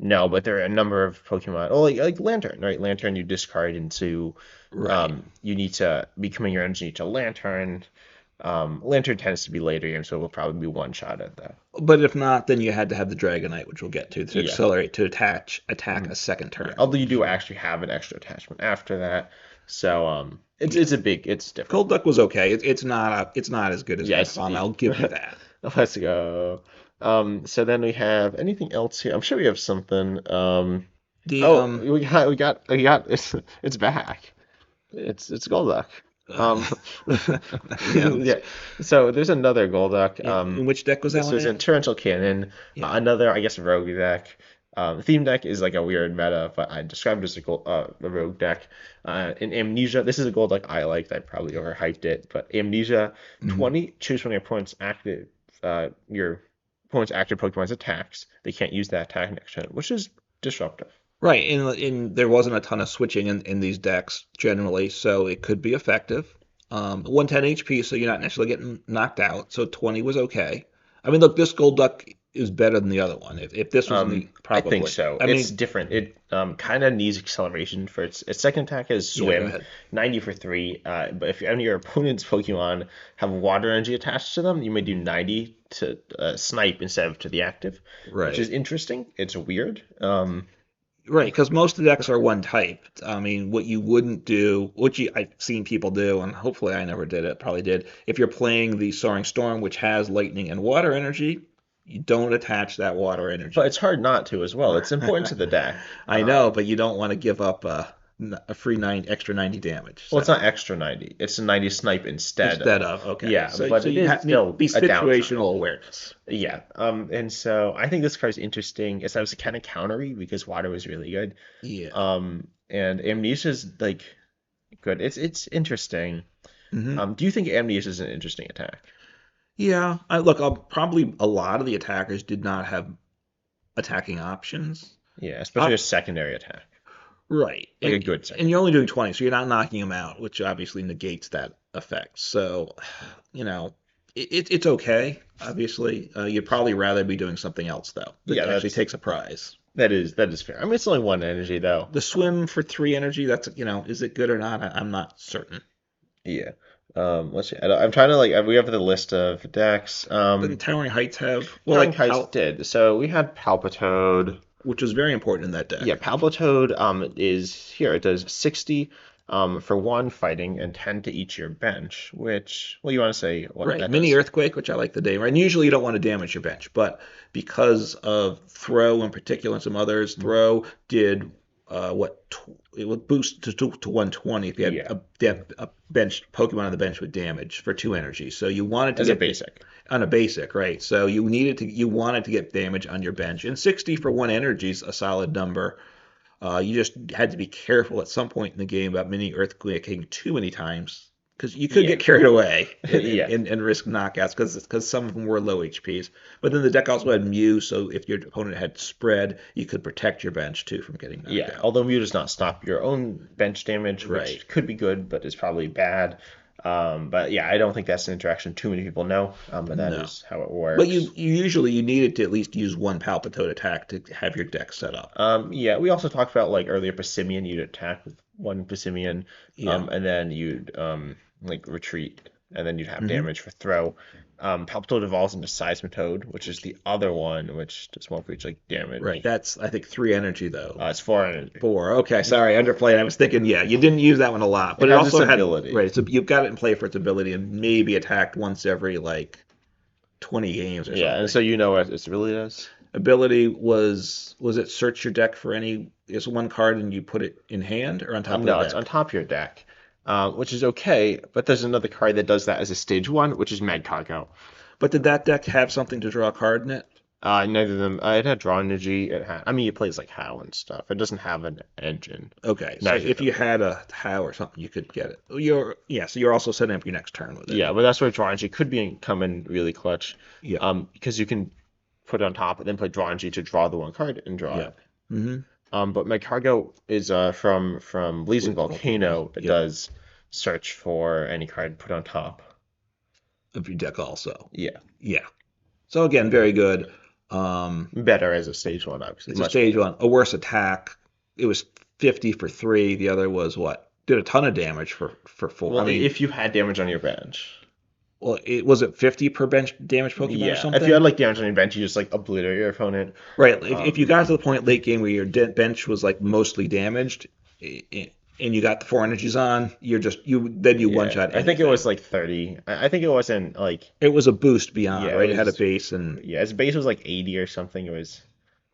No, but there are a number of Pokemon. Oh, like Lantern, right? Lantern you discard into, Right. you need to becoming your energy to Lantern. Lantern tends to be later game, so we'll probably be one shot at that. But if not, then you had to have the Dragonite, which we'll get to Yeah. accelerate to attack Mhm. a second Yeah. turn. Although you do actually have an extra attachment after that, so Yeah. it's different. Golduck was okay. It's not as good as Yes. Ambipom. I'll give you that. Let's go. So then we have anything else here? I'm sure we have something. The Oh, we got it's back. It's Golduck. Um, yeah, yeah. So there's another Golduck. yeah. In which deck was that This one was in in? Torrential Cannon. Yeah. Another, I guess, rogue deck. Theme deck is like a weird meta, but I described it as a rogue deck. In Amnesia, this is a Golduck I liked. I probably overhyped it, but Amnesia, Mhm. 20, choose when your opponent's active Pokemon's attacks. They can't use that attack next turn, which is disruptive. Right, there wasn't a ton of switching in these decks generally, so it could be effective. 110 HP, so you're not necessarily getting knocked out. So 20 was okay. I mean, look, this Golduck is better than the other one. If this was in the I think probably, so. I It's mean, different. It kind of needs acceleration for its second attack is yeah, go swim, ahead. 90 for three. But if any of your opponent's Pokemon have water energy attached to them, you may do 90 to snipe instead of to the active, which is Right, interesting. It's weird. right, because most of the decks are one type. I mean, what you wouldn't do, I've seen people do, and hopefully I never did it, probably did. If you're playing the Soaring Storm, which has lightning and water energy, you don't attach that water But energy. it's hard not to as well. It's important to the deck. I know, but you don't want to give up a free extra 90 damage. Well, it's So not extra 90. It's a 90 snipe instead instead of. of okay, Yeah, so but it you is need still be a downside. situational awareness. Yeah, and so I think this card is interesting. It's obviously kind of countery because water was really good. Yeah. And Amnesia's like good. It's interesting. hmm Do you think Amnesia is an interesting attack? Yeah. Look, probably a lot of the attackers did not have attacking options. Yeah, Uh, especially a secondary attack, right. like a good And you're secondary. only doing 20, so you're not knocking them out, which obviously negates that effect. So, it's okay. Obviously, you'd probably rather be doing something else though that Yeah, actually that's takes a prize. that is fair. I mean, it's only one energy though. The swim for 3 energy, is it good or not? I'm not certain. Yeah. Let's see. I'm trying to like we have the list of decks. Didn't Towering Heights have, well, Telling like Kites did. So we had Palpitoad. which was very important in that Yeah, deck. Palpitoad is here. It does 60 for one fighting and 10 to each your bench, which, well, you want to say what Right, that mini does? earthquake, which I like the name. And usually you don't want to damage your bench, but because of throw in particular and some others, throw did it would boost to 120 if you had Yeah, a bench Pokemon on the bench with damage for 2 energy. So you wanted to as a get basic. on a basic, right? So you wanted to get damage on your bench, and 60 for 1 energy is a solid number. You just had to be careful at some point in the game about mini earthquaking too many times because you could Yeah, get carried away yeah, and risk knockouts because some of them were low HPs. But then the deck also had Mew, so if your opponent had spread, you could protect your bench too from getting knocked yeah. out. Although Mew does not stop your own bench damage, Right. which could be good, but is probably bad. But yeah, I don't think that's an interaction too many people know. But that No. is how it But works. you usually you needed to at least use one Palpitoad attack to have your deck set up. Yeah, we also talked about like earlier Passimian, you'd attack with one Passimian, Yeah. and then you'd like retreat, and then you'd have hmm damage for throw. Palpitoad evolves into Seismitoad, which is the other one, which does more for each like Right. damage. That's I think 3 energy though. It's 4 energy. 4. Okay, sorry, underplayed. I was thinking, yeah, you didn't use that one a lot, It but it has this also had ability. right. So you've got it in play for its ability, and maybe attacked once every like 20 games or Yeah, and something. so you know what its ability does? Ability was it search your deck for any is one card and you put it in hand or on top of the No, it's on deck? top of your deck, which is okay. But there's another card that does that as a stage one, which is Magcago. But did that deck have something to draw a card in it? Neither of them. It had draw energy. I mean, it plays like How and stuff. It doesn't have an engine. Okay, so Neither of if you them. had a How or something, you could get it. So you're also setting up your next turn with it. Yeah, but that's where draw energy could be come in really clutch. Yep, Because you can put it on top and then play draw energy to draw the one card and draw it. yep. Mm-hmm. But my cargo is from Blazing Volcano. Volcano. It Yep, does search for any card put on top. of your deck also. Yeah, Yeah. So again, very good. Um, better as a stage one, obviously, it's a much stage better. one. A worse attack. It was 50 for three. The other was what? Did a ton of damage for four. I Well, mean, if you had damage on your bench. well, it was it 50 per bench damage Pokemon or Yeah, if you something? had like damage on your bench, you just like obliterate your opponent. Right. If you Um, got to the point late game where your bench was like mostly damaged, and you got the four energies on, you one yeah, shot I think it was anything. like 30. I think it wasn't like It was a boost beyond, yeah, it right? It had a was base and yeah, his base was like 80 or something. It was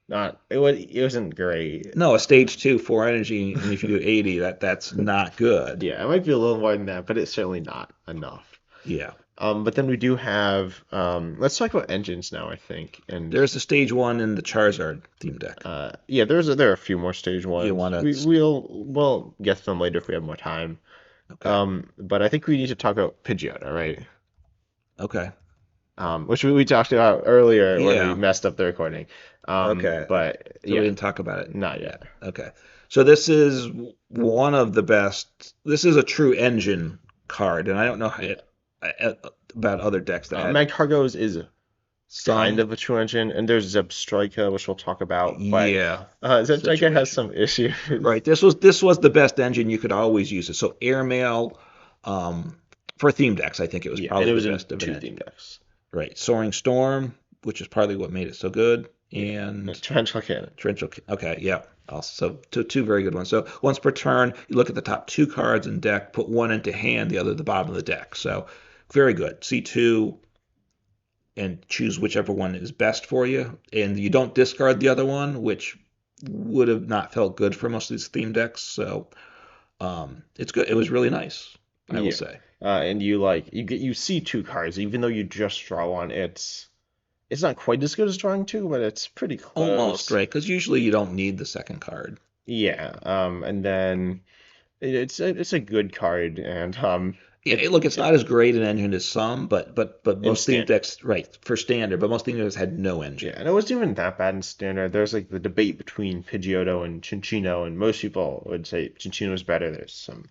not it wasn't great. no, a stage two four energy, and if you do 80, that's not good. Yeah, it might be a little more than that, but it's certainly not enough. Yeah. But then we do have let's talk about engines now, I think. And There's the stage one in the Charizard theme deck. yeah, there are a few more stage You ones. want to? We'll get to them later if we have more time. Okay. But I think we need to talk about Pidgeotto, right? Okay. Which we talked about earlier when we Yeah. messed up the recording. Okay. But So we yeah, didn't talk about it not yet. yet. Okay. So this is one of the best. This is a true engine card, and I don't know Yeah. uh, about other decks that had Magcargo's is kind some. of a true engine, and there's Zebstrika, which we'll talk about, but Yeah. Zebstrika has Situation. some issues. Right. This was the best engine you could always use it. So airmail, um, for theme decks, I think it was Yeah, and probably it the was in best of an two theme engine. decks. Right. Soaring Storm, which is partly what made it so good, Yeah, and Torrential Cannon. Torrential. Okay, yeah. Also, two very good ones. So once per turn, you look at the top two cards in deck, put one into hand, the other at the bottom of the deck. So very good. C2 and choose whichever one is best for you, and you don't discard the other one, which would have not felt good for most of these theme decks. So it's good. It was really nice, I will Yeah. say. And you see two cards, even though you just draw one, it's not quite as good as drawing two, but it's pretty Almost close. right, because usually you don't need the second card. Yeah. And then it's a good card, and Yeah, it, look, it's it not as great an engine as some, but in most theme standard. decks, right, for standard, but most theme decks had no Yeah, engine. and it wasn't even that bad in standard. There's like the debate between Pidgeotto and Cinccino, and most people would say Cinccino is better. There's some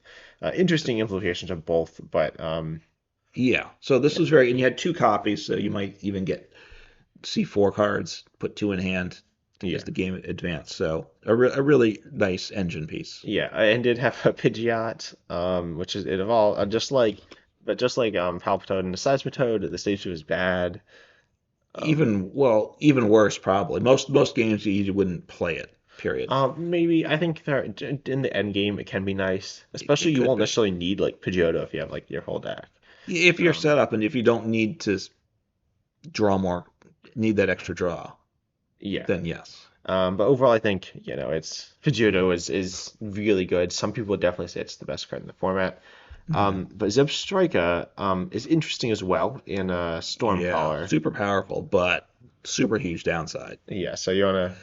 interesting implications of both, but Yeah, so this was very, and you had two copies, so you might even get C4 cards, put two in hand yeah, as the game advanced. So a really nice engine piece. yeah. I did have a Pidgeot, which is it evolved just like Palpitoad and the Seismitoad, the stage two was bad. Um, Even worse probably. Most games you wouldn't play it. Period. Maybe I think there in the end game it can be nice, especially It you could won't be. necessarily need like Pidgeotto if you have like your whole deck. If you're Um, set up and if you don't need to draw more, need that extra draw, yeah. then yes. But overall, I think it's Pidgeotto is really good. Some people would definitely say it's the best card in the format. Mhm. But Zebstrika is interesting as well in Storm Yeah, Power. super powerful, but super huge downside. Yeah, so you wanna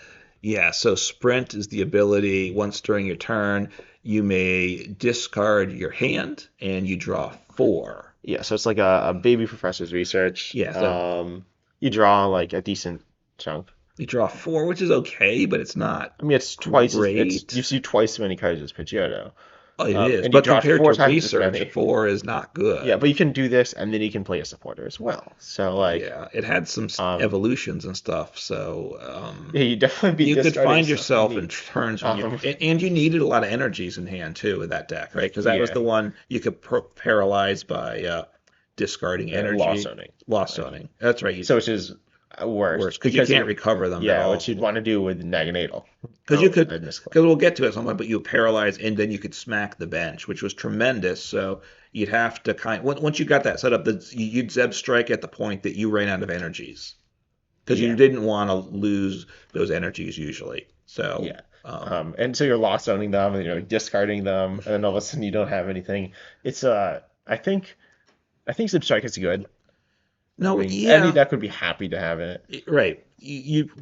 Yeah, so sprint is the ability once during your turn, you may discard your hand and you draw four. yeah, so it's like a baby professor's research. Yeah, so You draw like a decent chunk. you draw four, which is okay, but it's not I mean, it's twice as it's you great. see twice as many cards as Pidgeotto, Oh, it is, and you but draw compared four to times as research, many. four is not Yeah, good. but you can do this, and then you can play a supporter as well. So like, Yeah, it had some um, evolutions and stuff, so yeah, you definitely be you could discarding find stuff you yourself in need. turns when Um, and you needed a lot of energies in hand too with that deck, right? Because that was yeah, the one you could paralyze by discarding lost energy, zoning. lost Like, zoning. That's right. so which is worse Worse because you because can't you, recover them at yeah, all. what you'd want to do with Naganadel. Because you Oh, could, I misclicked. because we'll get to it at some point, but you paralyze and then you could smack the bench, which was tremendous. So you'd have to once you got that set up, you'd Zeb strike at the point that you ran out of energies because you Yeah, didn't want to lose those energies usually. So yeah. um, And so you're lost zoning them, and you're discarding them, and then all of a sudden you don't have anything. It's I think Substrike is good. I No, mean, any yeah, deck would be happy to have it. right.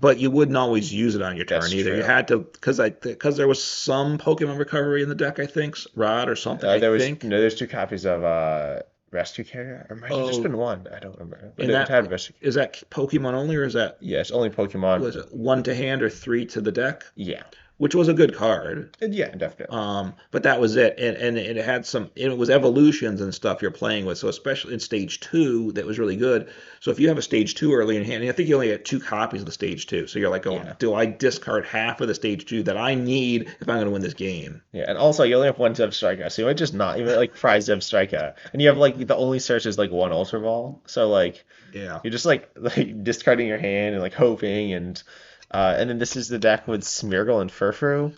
But you wouldn't always use it on your turn That's either. You true. had to because there was some Pokemon recovery in the deck, I think, Rod or something, I There was think. no, there's two copies of Rescue Carrier, or might have just Oh, been one. I don't remember, but and it that had Rescue. is that Pokemon only, or is that Yeah, it's only Pokemon. was it one to hand or three to the deck, Yeah, which was a good card. yeah, definitely. But that was it, and it had some. It was evolutions and stuff you're playing with. So especially in stage two, that was really good. So if you have a stage two early in hand, and I think you only get two copies of the stage two. So you're like going, Yeah, do I discard half of the stage two that I need if I'm going to win this game? yeah, and also you only have one Zev Striker, so you might just not even like prize Zev Striker, and you have like the only search is like one Ultra Ball, so like Yeah. you're just like discarding your hand and like hoping, and then this is the deck with Smeargle and Furfrou.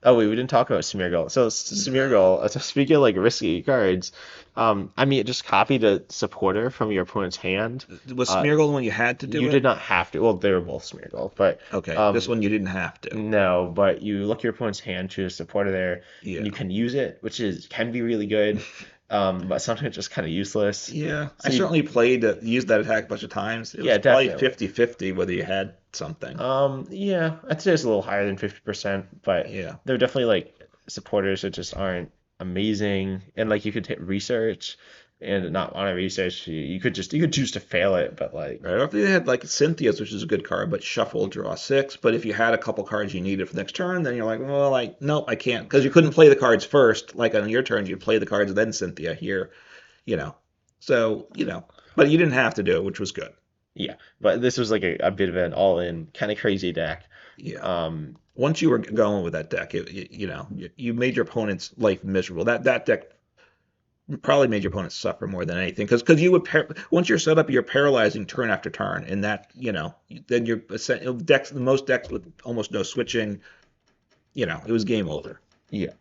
Oh wait, we didn't talk about Smeargle. So Smeargle, so speaking of like risky cards, I mean, it just copied a supporter from your opponent's hand. Was Uh, Smeargle the one you had to do you did it? not have to. Well, they were both Smeargle, but Okay, this um, one you didn't have to. no. But you look at your opponent's hand, choose a supporter there, and Yeah. you can use it, which is can be really good, but sometimes it's just kind of useless. Yeah, I So you, certainly used that attack a bunch of times. It was yeah, probably definitely. 50-50 whether you had something. Yeah, I'd say it's a little higher than 50%, but Yeah. they're definitely like supporters that just aren't amazing. And like you could hit research and not want to research, you could choose to fail it, but like Right. Or if they had like Cynthia's, which is a good card, but shuffle, draw six. But if you had a couple cards you needed for the next turn, then you're like, well, like, nope, I can't. Because you couldn't play the cards first. Like on your turn, you'd play the cards, then Cynthia here, you know. So, but you didn't have to do it, which was good. yeah. But this was like a bit of an all-in kind of crazy deck. Yeah. Um, Once you were going with that deck, you made your opponent's life miserable. That deck probably made your opponent suffer more than anything because you would once you're set up, you're paralyzing turn after turn, and that then you're decks the most decks with almost no switching. It was game over. yeah.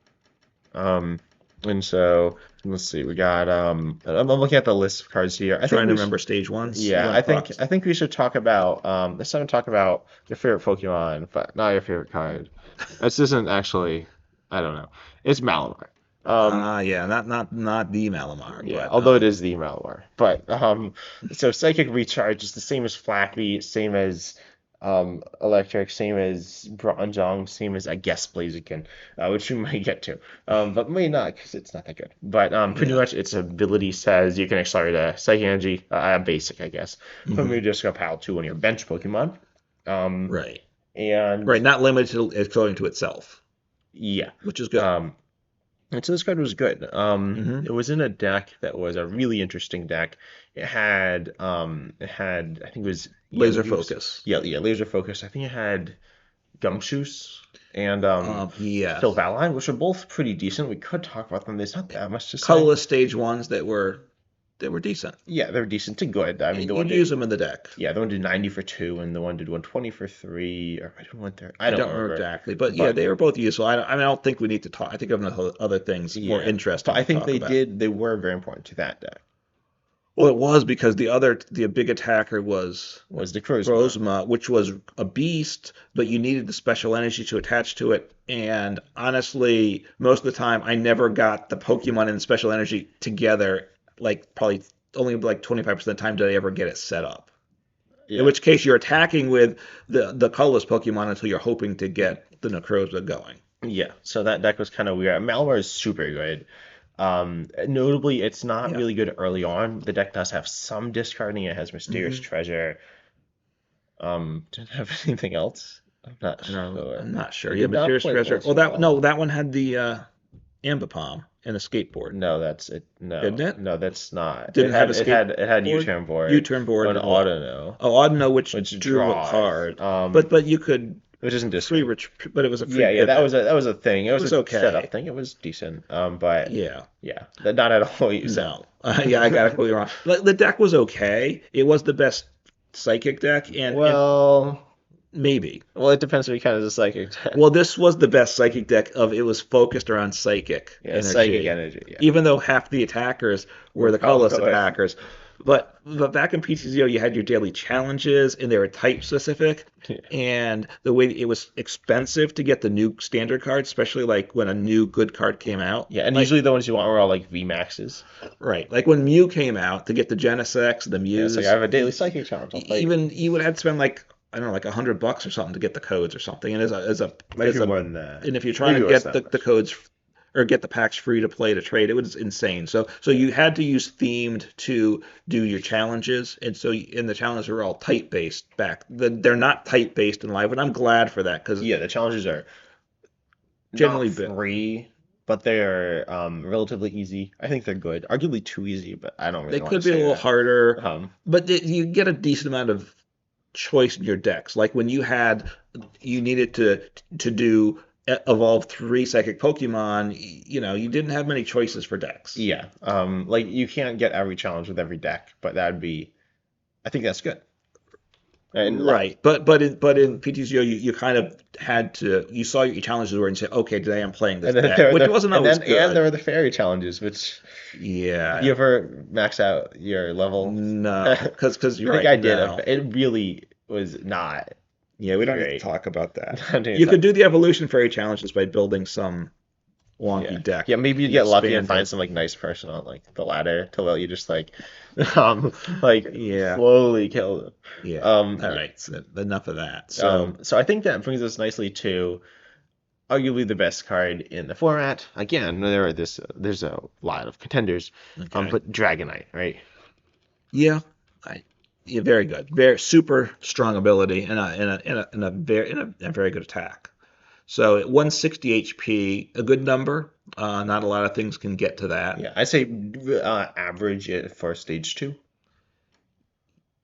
Um, and so let's see, we got I'm looking at the list of cards here. I think Trying to we should, remember stage ones. You yeah, want to talk? I think we should talk about let's not talk about your favorite Pokemon, but not your favorite card. This isn't actually, I don't know. It's Malamar. Um, Yeah, not the Malamar, yeah, but although it is the Malamar. But so Psychic Recharge is the same as Flappy, same as Electric, same as Bronzong, same as I guess Blaziken, which we might get to. But may not because it's not that good. But pretty yeah. much its ability says you can accelerate a Psychic Energy, basic, I guess. Put Hmm. Mudisco Pal 2 on your bench Pokemon. Um, Right, and right. Not limited to according to itself, yeah. which is good. Um, And so this card was good. Hmm. It was in a deck that was a really interesting deck. It had, I think it was, yeah, Laser would you, focus. yeah, laser focus. I think it had Gumshoos and Phil Yes. Valheim, which are both pretty decent. We could talk about them. There's not that much to say. Colorless stage ones that were decent. Yeah, they're decent to good. I mean, the one You'd did, use them in the deck. yeah, the one did 90 for two, and the one did 120 for three, or I did 130. I I don't don't remember remember, exactly, but yeah, but they were both useful. I mean, I don't think we need to talk. I think of other things more yeah, but interesting I to think talk about. they were very important to that deck. Well, it was because the big attacker was Was the Charisma. Rosma, which was a beast, but you needed the special energy to attach to it. And honestly, most of the time, I never got the Pokemon and the special energy together. Like probably only like 25% of the time did I ever get it set up. In Yeah. which case, you're attacking with the colorless Pokemon until you're hoping to get the Necrozma going. Yeah, so that deck was kind of weird. Malware is super good. Notably, it's not Yeah. really good early on. The deck does have some discarding. It has Mysterious Hmm. Treasure. Did it have anything else? I'm not No, sure. I'm not sure. It Yeah, did not Mysterious play Treasure. Oh, Ultra Ball. that one had the Ambipom and a skateboard, No, that's it. didn't No, it? no, that's not. Didn't have a It had skateboard. U-turn board, U-turn board an and what? Autono, Oh, Audino, which which drew a draws. card, but you could Which isn't free discard. rich, but it was a free Yeah, yeah, pivot. that was a thing. It It was was a setup okay. thing. It was decent. But Yeah, yeah, not at all what you said. no, yeah, I got it completely wrong. Like, the deck was okay. It was the best psychic deck, and Well, maybe. it depends what kind of the psychic. Well, this was the best psychic deck of it was focused around psychic Yeah, psychic energy. energy. Yeah, Even though half the attackers were we're the color colorless color. attackers. But back in PTCO, you had your daily challenges, and they were type specific. And the way it was expensive to get the new standard cards, especially like when a new good card came out. Yeah, and Like, usually the ones you want were all like V maxes. right, like when Mew came out, to get the Genesect, the Yeah, it's like I Mews, have a daily psychic challenge. I'll fight. even you would have to spend like, I don't know, like $100 or something to get the codes or something. And Maybe as a more than that. and if you're trying Maybe to it was get that the much. codes or get the packs free to play to trade, it was insane. So you had to use themed to do your challenges, and the challenges were all type based back. They're not type based in live, and I'm glad for that because Yeah, the challenges are not generally bit free, but they're relatively easy. I think they're good. Arguably too easy, but I don't they really want could to be a say little that. harder, Um, but you get a decent amount of choice in your decks. Like when you needed to do evolve three psychic Pokemon, you didn't have many choices for decks. yeah. Like you can't get every challenge with every deck, but that'd be. I think that's good. And live. Right, but in PTCO you kind of had to, you saw your challenges were and say, okay, today I'm playing this And then deck, there were which the wasn't and always then and there good. were the fairy challenges, which did you Yeah, ever max out your level? no, I because you're think right, I did. no. It really was not Yeah, we don't need to great. talk about that. I mean, You could do the evolution fairy challenges by building some yeah. wonky deck Yeah, maybe you and get lucky and expand find it. some like nice person on like the ladder to let you just like Yeah, slowly kill them. yeah. Um All right, so enough of that. So, so I think that brings us nicely to arguably the best card in the format. Again, there's a lot of contenders. okay. But Dragonite, right? Yeah, I, yeah, very good. Very super strong ability and a very good attack. So at 160 HP, a good number. Not a lot of things can get to that. Yeah, I'd say average it for stage two.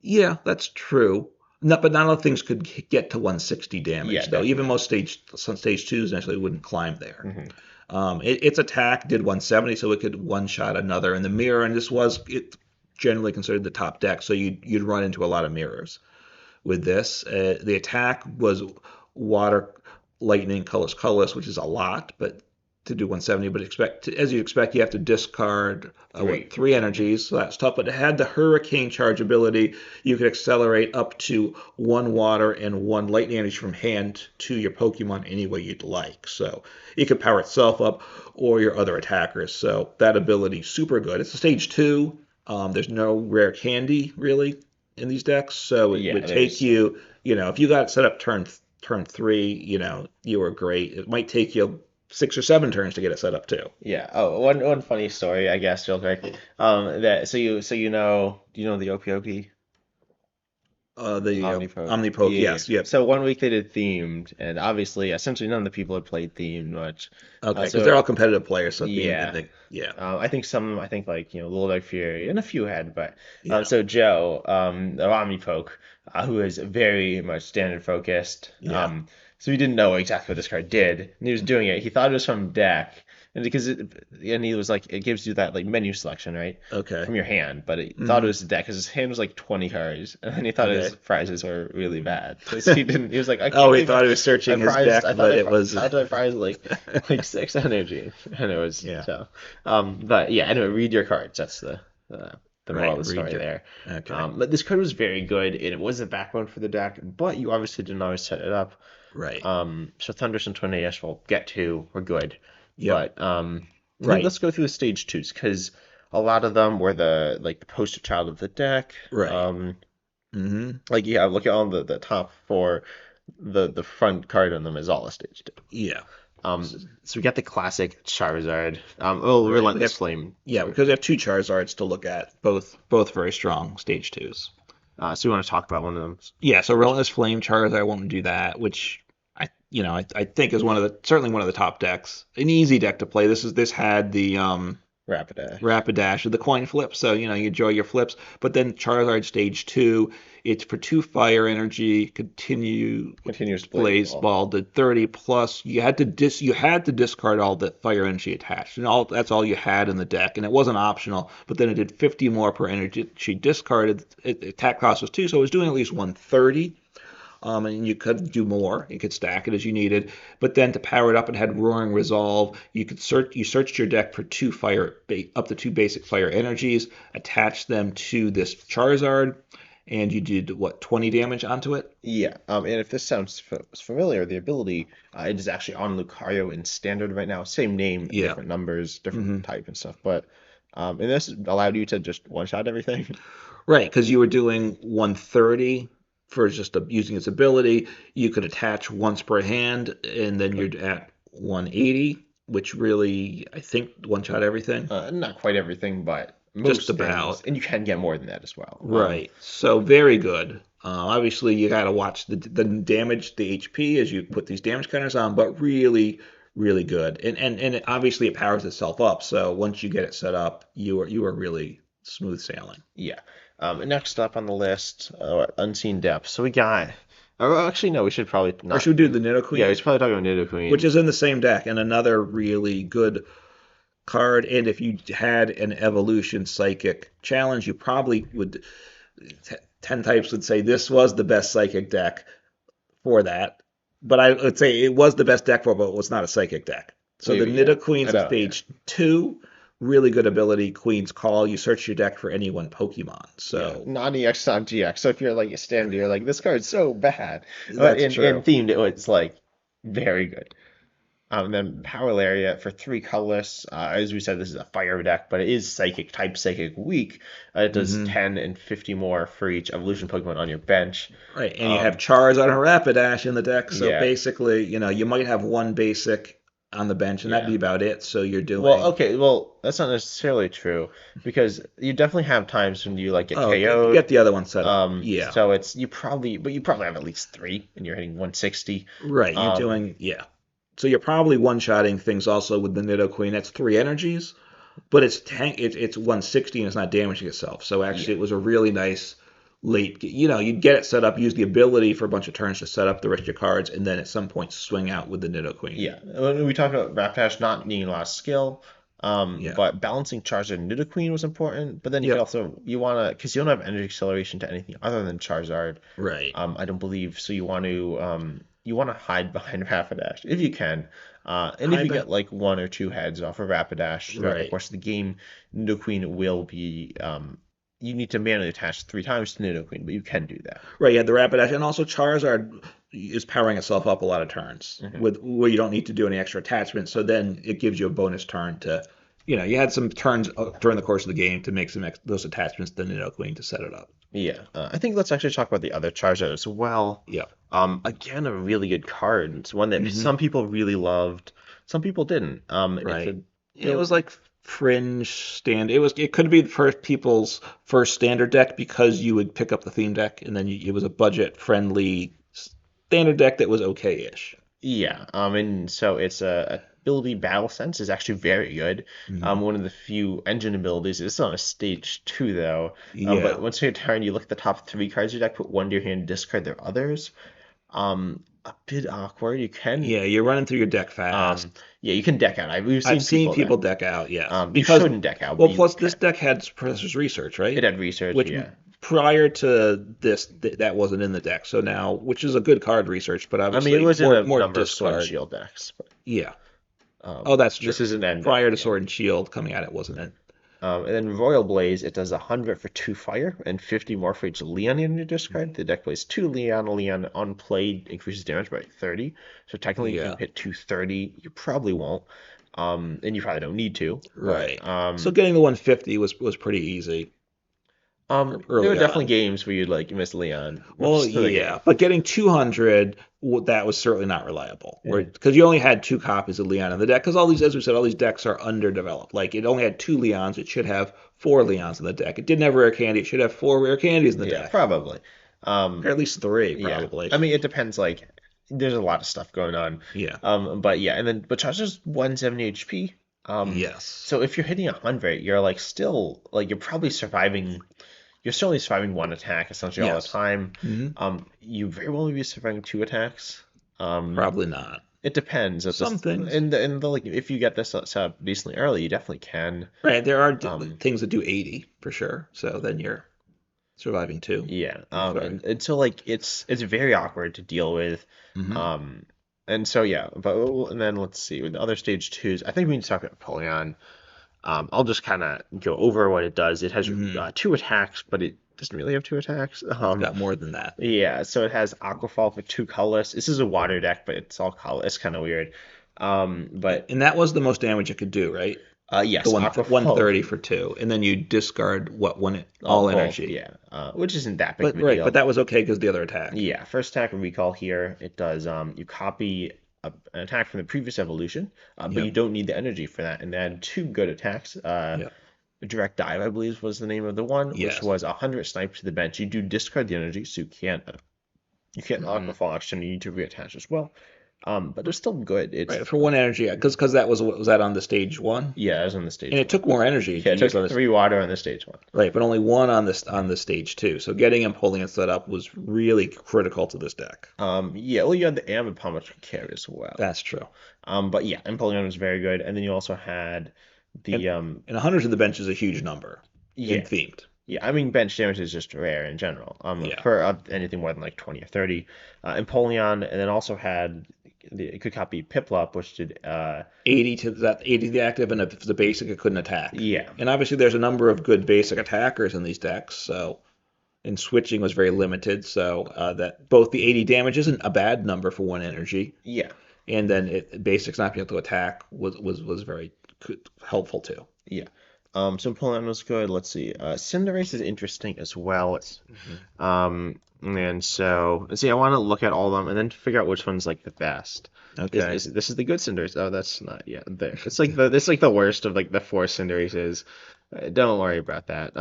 Yeah, that's true. But not a lot of things could get to 160 Yeah, damage, though. Even definitely. some stage twos actually wouldn't climb there. Hmm. Its attack did 170, so it could one shot another in the mirror, and this was it generally considered the top deck, so you'd run into a lot of mirrors with this. The attack was water, lightning, colorless, which is a lot, but to do 170. But as you expect, you have to discard Three. three energies, so that's tough. But it had the hurricane charge ability. You could accelerate up to one water and one lightning energy from hand to your Pokemon any way you'd like. So it could power itself up or your other attackers. So that ability super good. It's a stage two. There's no rare candy really in these decks, so it Yeah, would take there's you, if you got it set up turn three, you were great. It might take you 6 or 7 turns to get it set up too. yeah. Oh, one funny story, I guess, real quick. That so you know, do you know the OPOP? The Omnipoke. Omnipoke, Yeah. yes, yep. So one week they did themed, and obviously, essentially, none of the people had played themed much. Okay, because they're So all competitive players, so yeah, yeah, I think like Little Dark Fury, and a few had, but yeah, so Joe, of Omnipoke, who is very much standard focused, yeah. so he didn't know exactly what this card did, and he was doing it. He thought it was from deck, and he was like, it gives you that like menu selection, right? Okay. From your hand, but he thought it Hmm. was a deck because his hand was like 20 cards, and then he thought his Okay. prizes were really bad because he didn't. He was like, I can't Oh, he believe thought he was I searching his prized. deck, but it was. I thought I prized like 6 energy, and it was Yeah. so. But yeah, anyway, read your cards. That's the moral Right. of the Read story your. there. Okay. But this card was very good, and it was the backbone for the deck. But you obviously didn't always set it up. Right. So Thundurus and Tornadus we'll get to were good, Yep. but I think Right. let's go through the stage twos because a lot of them were the poster child of the deck. Right. Hmm. Like yeah, look at all the top four. The front card on them is all a stage two. Yeah. So we got the classic Charizard. Oh, Right. We Relentless have Flame. Yeah, because we have two Charizards to look at, both very strong stage twos. So we want to talk about one of them. Yeah, so Relentless Flame Charizard, I won't do that, which I think is certainly one of the top decks. An easy deck to play. This had the Rapidash. Rapidash with the coin flip, so you enjoy your flips. But then Charizard Stage Two, it's for 2 fire energy, continue Continuous Blaze Blaze Ball. Ball did 30 plus. You had to discard all the fire energy attached, and that's all you had in the deck, and it wasn't optional. But then it did 50 more per energy she discarded. Attack cost was 2, so it was doing at least 130. and you could do more. You could stack it as you needed. But then to power it up, it had Roaring Resolve. You searched your deck for up to two basic fire energies, attached them to this Charizard, and you did what, 20 damage onto it? Yeah, and if this sounds familiar, the ability it is actually on Lucario in standard right now. Same name, Yeah. different numbers, different Hmm. type and stuff. But and this allowed you to just one shot everything. Right, because you were doing 130 for just using its ability. You could attach once per hand, and then Could you're at 180, which really, I think, one shot everything. not quite everything, but Just most things, about. and you can get more than that as well. Right. So very good. Obviously, you got to watch the damage, the HP as you put these damage counters on, but really, really good. Obviously, it powers itself up. So once you get it set up, you are really smooth sailing. Yeah. Next up on the list, Unseen Depths. So we got. Oh, actually, no. We should probably Or not. should we do the Yeah, we Nidoqueen? should probably talk about Which Nidoqueen. is in the same deck, and another really good card. And if you had an evolution psychic challenge, you probably would. 10 types would say this was the best psychic deck for that. But I would say it was the best deck for it, but it was not a psychic deck. So the Maybe, yeah. I Nidoqueen's at don't. Yeah. stage 2, really good ability. Queen's Call. You search your deck for any one Pokemon. Yeah, So non-EX, non-GX. So if you're like a standard, you're like, this card's so bad. But that's in true. themed, it's like very good. Then Power Lariat for three colorless. As we said, this is a fire deck, but it is psychic type, psychic weak. It does Hmm. 10 and 50 more for each evolution Pokemon on your bench. Right, and you have Um, Charizard and Rapidash in the deck. So yeah, basically, you might have one basic on the bench, and that'd yeah. be about it. So you're Well, doing. okay, well, that's not necessarily true because you definitely have times when you like get Oh, KO'd. get the other one set up. Yeah. So it's but you probably have at least three, and you're hitting 160. Right, you're Um, doing, yeah. So you're probably one-shotting things also with the Nidoqueen. That's three energies, but it's 160 and it's not damaging itself. So yeah. actually, it was a really nice late. You'd get it set up, use the ability for a bunch of turns to set up the rest of your cards, and then at some point swing out with the Nidoqueen. Yeah, when we talked about Rapidash not needing a lot of skill, Yeah. but balancing Charizard and Nidoqueen was important. But then you could Yep. also you want to because you don't have energy acceleration to anything other than Charizard. Right. I don't believe so. You want to hide behind Rapidash if you can, and if Hi, you Ben. get like one or two heads off of Rapidash throughout the Right. course of the game, Nidoqueen will be you need to manually attach three times to Nidoqueen, but you can do that. Right. You had the Rapidash, and also Charizard is powering itself up a lot of turns Hmm. with where you don't need to do any extra attachments. So then it gives you a bonus turn to, you had some turns during the course of the game to make those attachments to the Nidoqueen to set it up. Yeah, I think let's actually talk about the other Charizard as well. Yeah. Again, a really good card. It's one that Hmm. some people really loved, some people didn't. It's Right. a It was like fringe stand. It could be for people's first standard deck because you would pick up the theme deck, and then it was a budget friendly standard deck that was okay-ish. yeah. And so it's a ability battle sense is actually very good. Hmm. One of the few engine abilities. It's on a stage two though. But Yeah. once you turn, you look at the top three cards of your deck, put one to your hand, discard their others. A bit awkward. You can Yeah, you're running through your deck fast. um yeah, you can deck out. We've I've seen seen people that people deck out, yes. you Because, shouldn't deck out, well, but you plus can. this deck had Professor's Research, It right? had research, Which yeah. prior to this, that wasn't in the deck. So now, which is a good card research, but I mean, it obviously was in more a more number of Sword and discard. Shield decks, but Yeah. Oh, that's true. this is an end deck, Prior to yeah. Sword and Shield coming out, it wasn't in. And then Royal Blaze, it does 100 for 2 fire and 50 more for each Leon in your discard. The deck plays 2 Leon. A Leon on play increases damage by 30. So technically, if you Yeah. hit 230, you probably won't. And you probably don't need to. But Right. So getting the 150 was pretty easy there are early definitely on. games where you'd like miss Leon Well, most of the game. yeah, but getting 200, that was certainly not reliable. Mhm. Because you only had two copies of Leon in the deck. Because all these, as we said, all these decks are underdeveloped. Like it only had two Leons. It should have four Leons in the deck. It didn't have rare candy. It should have four rare candies in the Yeah, deck, probably. or Um, at least three, Yeah, probably. I mean it depends. Like, there's a lot of stuff going on. Yeah. But yeah, and then but Charizard's 170 HP. Yes. So if you're hitting 100, you're like still like you're probably surviving. You're certainly surviving one attack essentially all the Yes. time. Hmm. You very well may be surviving two attacks. Um, Probably not. it depends. It's Some just things. in the like if you get this set up decently early, you definitely can. Right. There are Um, things that do 80 for sure. So then you're. Surviving 2. Yeah. Okay. And so like it's very awkward to deal with. Hmm. Um, and so yeah, and then let's see with the other stage twos. I think we need to talk about Napoleon. I'll just kind of go over what it does. It has Hmm. two attacks, but it doesn't really have two attacks. It's got more than that. Yeah, so it has Aquafall for two colors. This is a water deck, but it's all color. It's kind of weird. But And that was the most damage it could do, right? The yes, one Aquafall, 130 for 2, and then you discard what when it all both, energy. yeah, which isn't that big of But a right, but deal. that was okay because the other attack. Yeah, first attack recall here. It does you copy an attack from the previous evolution, but you Yep. don't need the energy for that, and add two good attacks. Yep. Direct Dive, I believe, was the name of the one, which Yes. was 100 snipe to the bench. You do discard the energy, so you can't Hmm. Aquafall action. You need to reattach as well. But they're still good. It's Right for one energy, because that was that on the stage one, Yeah, it was on the and stage it one. took more energy Yeah, to it took use on this. three water on the stage one. Right, but only one on the stage 2. So getting and pulling it set up was really critical to this deck. Yeah, well, you had the Am Palmer carry as well. That's true. But yeah, Empoleon was very good, and then you also had And the and 100 to the bench is a huge number in yeah, themed. yeah. I mean, bench damage is just rare in general. Yeah. For anything more than like 20 or 30, Empoleon, and then also had it could copy Piplup, which did 80 to that 80 the active, and if it's the basic, it couldn't attack. yeah, And obviously, there's a number of good basic attackers in these decks. So, and switching was very limited. So that both the 80 damage isn't a bad number for one energy, yeah, and then basics not being able to attack was very helpful too. yeah. So Empoleon was good. Let's see. Cinderace is interesting as well. Hmm. And so let's see. I want to look at all of them and then figure out which one's like the best. Okay. This is the good Cinderace? Oh, that's not yet there. It's like the worst of like the four Cinderaces. Don't worry about that.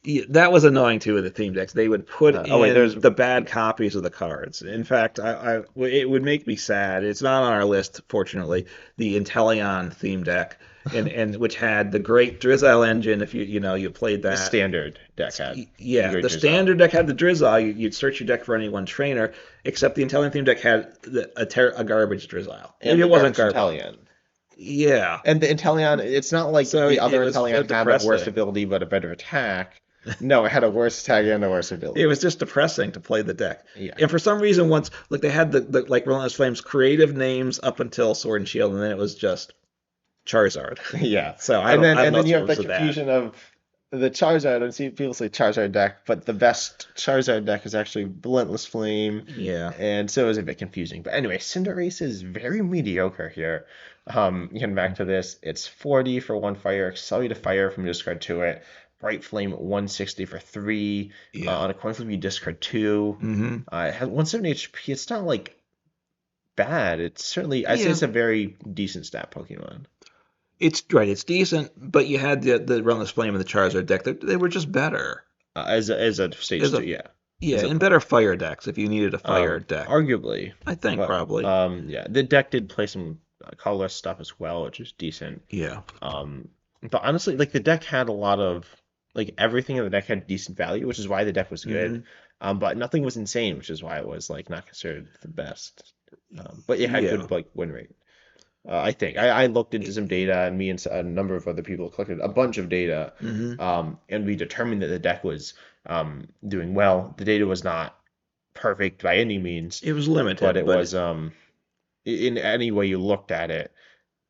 Yeah, that was annoying too with the theme decks. They would put Oh wait, there's in the bad copies of the cards. In fact, it would make me sad. It's not on our list, fortunately. The Inteleon theme deck, and which had the great Drizzile engine. If you played the that, standard deck had yeah, Great the Drizzile. standard deck had the Drizzile. You'd search your deck for any one trainer, except the Inteleon theme deck had a garbage Drizzile. And Maybe the it wasn't garbage garbage. Inteleon. Yeah, And the Inteleon, it's not like so the it other was so Inteleon had a worse depressing. ability but a better attack. No, it had a worse attack and a worse It ability. was just depressing to play the deck. Yeah. And for some reason, once like they had the like Relentless Flames creative names up until Sword and Shield, and then it was just Charizard. Yeah. So I And don't then I don't and know then if you it have the was so bad. confusion of the Charizard. I see people say Charizard deck, but the best Charizard deck is actually Relentless Flame, Yeah. and so it was a bit confusing. But anyway, Cinderace is very mediocre here. Getting back to this, it's 40 for one fire, Accelerate to fire from discard to it. Bright Flame 160 for three. Yeah. On a coin flip, you discard two. Hmm. It has 170 HP. It's not like bad. It's certainly, I'd say Yeah. it's a very decent stat Pokemon. It's right. It's decent, but you had the Relentless Flame and the Charizard deck. They were just better. As a stage As two, a yeah. Yeah, As a and better fire decks if you needed a fire deck. Arguably, I think but probably. yeah, the deck did play some colorless stuff as well, which is decent. Yeah. But honestly, like the deck had a lot of like everything in the deck had decent value, which is why the deck was good. Hmm. But nothing was insane, which is why it was like not considered the best. But it had Yeah. good like win rate. I think I looked into some data, and me and a number of other people collected a bunch of data, Hmm. and we determined that the deck was doing well. The data was not perfect by any means, It was but limited, it but was in any way you looked at it,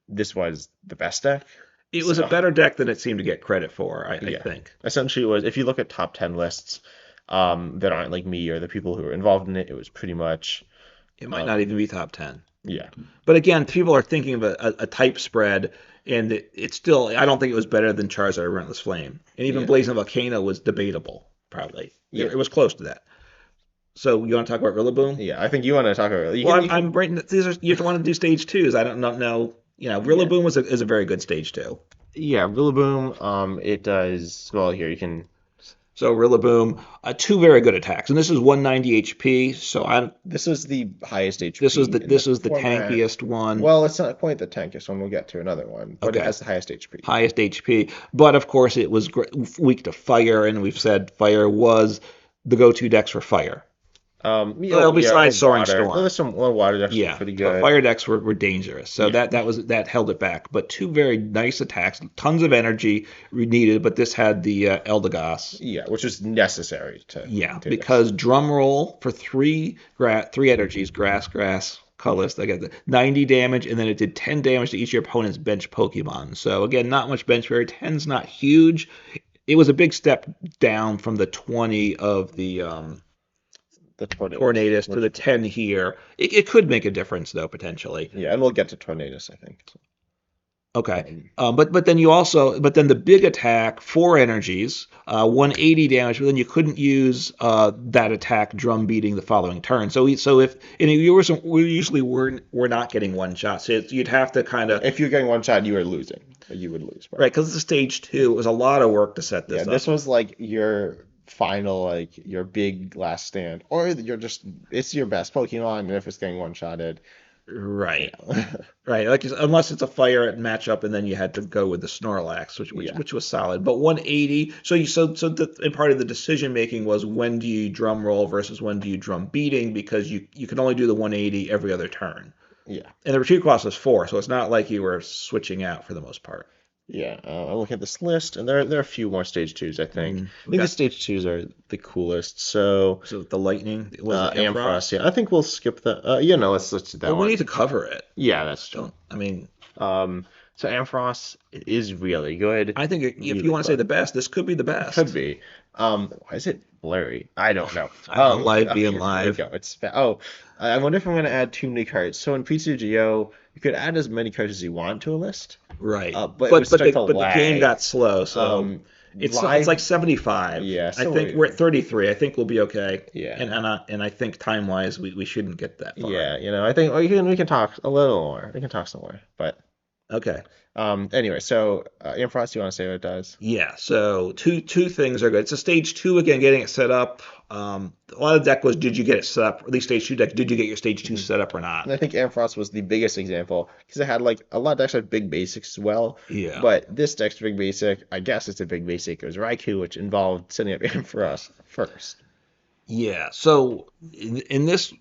this was the best deck. it was a So better deck than it seemed to get credit for, I yeah, think. essentially it was if you look at top 10 lists that aren't like me or the people who are involved in it, it was pretty much It might uh, not even be top 10. yeah. But again, people are thinking of a type spread, and it's still, I don't think it was better than Charizard Relentless Flame. And even Yeah. Blazing Volcano was debatable, probably. Yeah. It was close to that. So you want to talk about Rillaboom? Yeah, I think you want to talk about Well, you can I'm right. These are you want to do stage twos. I don't know. yeah. Rillaboom is a very good stage two. Yeah, Rillaboom, it does well here you can So Rillaboom, two very good attacks, and this is 190 HP. So this was the highest this HP was in the format. tankiest one. Well, it's not quite the tankiest one. We'll get to another one, but it Okay, has the highest HP. highest HP, but of course it was weak to fire, and we've said fire was the go-to decks for fire. Well, Yeah, or besides Soaring water. Well, Storm. there's some water decks are Yeah, pretty good. fire decks were dangerous, so Yeah, that held it back. But two very nice attacks, tons of energy needed. But this had the Eldegoss. yeah, which is necessary to Yeah, do this. because drum roll for three energies, grass, colorless. I got the 90 damage, and then it did 10 damage to each of your opponent's bench Pokemon. So again, not much bench barrier. 10's not huge. It was a big step down from the 20 of the The tornadoes, Tornadus to which the 10 here. It could make a difference though potentially. yeah, and we'll get to tornadoes, I think. Okay. Um, But then you also but then the big attack, four energies, 180 damage, but then you couldn't use that attack drum beating the following turn. So if and you were some, we usually we're not getting one shot, so you'd have to kind of if you're getting one shot, you are losing. You would lose, right probably. because it's a stage two. It was a lot of work to set Yeah, this this up. was like your final, like your big last stand, or you're just it's your best Pokemon, and if it's getting one shotted, Right. yeah, Right, like unless it's a fire matchup, and then you had to go with the Snorlax, which which yeah, which was solid. But 180, so and part of the decision making was when do you drum roll versus when do you drum beating because you can only do the 180 every other turn, yeah. and the retreat cost was four, so it's not like you were switching out for the most part. Yeah, I'm looking at this list, and there are a few more stage twos. I think. I We think the got stage twos are the coolest. So, so the lightning was it Ampharos. Ampharos? Yeah, I think we'll skip the. Let's do that Well, we one. need to cover it. Yeah, that's true. Don't I mean So Ampharos is really good, I think if you really want to say fun. the best, this could be the It could best. be. Why is it blurry? I don't know. I don't live Oh, being here we live. go. I wonder if I'm gonna add too many cards. So in PTCGO, you could add as many cards as you want to a list. Right. But it would start to But the game lag. got slow, so Um, it's like Live, 75. yeah. I So think we're at 33. I think we'll be okay. yeah, And I think time wise we shouldn't get that far. yeah. I think we can talk a little more. We can talk some more. But Okay. anyway, so Ampharos, do you want to say what it does? Yeah. So two things are good. It's a stage two again, getting it set up. A lot of deck was did you get it set up? At least stage two deck, did you get your stage two Mhm. set up or not? And I think Ampharos was the biggest example because it had like a lot of decks had big basics as well. Yeah. But this deck's big basic, I guess it's a big basic. It was Raikou, which involved setting up Ampharos first Yeah. So in this,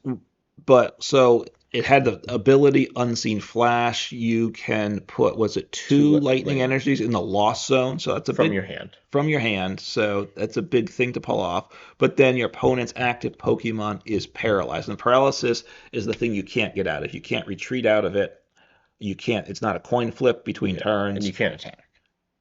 but so it had the ability Unseen Flash. You can put, was it two to lightning lightning energies in the lost zone? So that's a from big your hand. from your hand. So that's a big thing to pull off. But then your opponent's active Pokemon is paralyzed, and paralysis is the thing you can't get out of. You can't retreat out of it. You can't. It's not a coin flip between Yeah, and you turns. can't attack.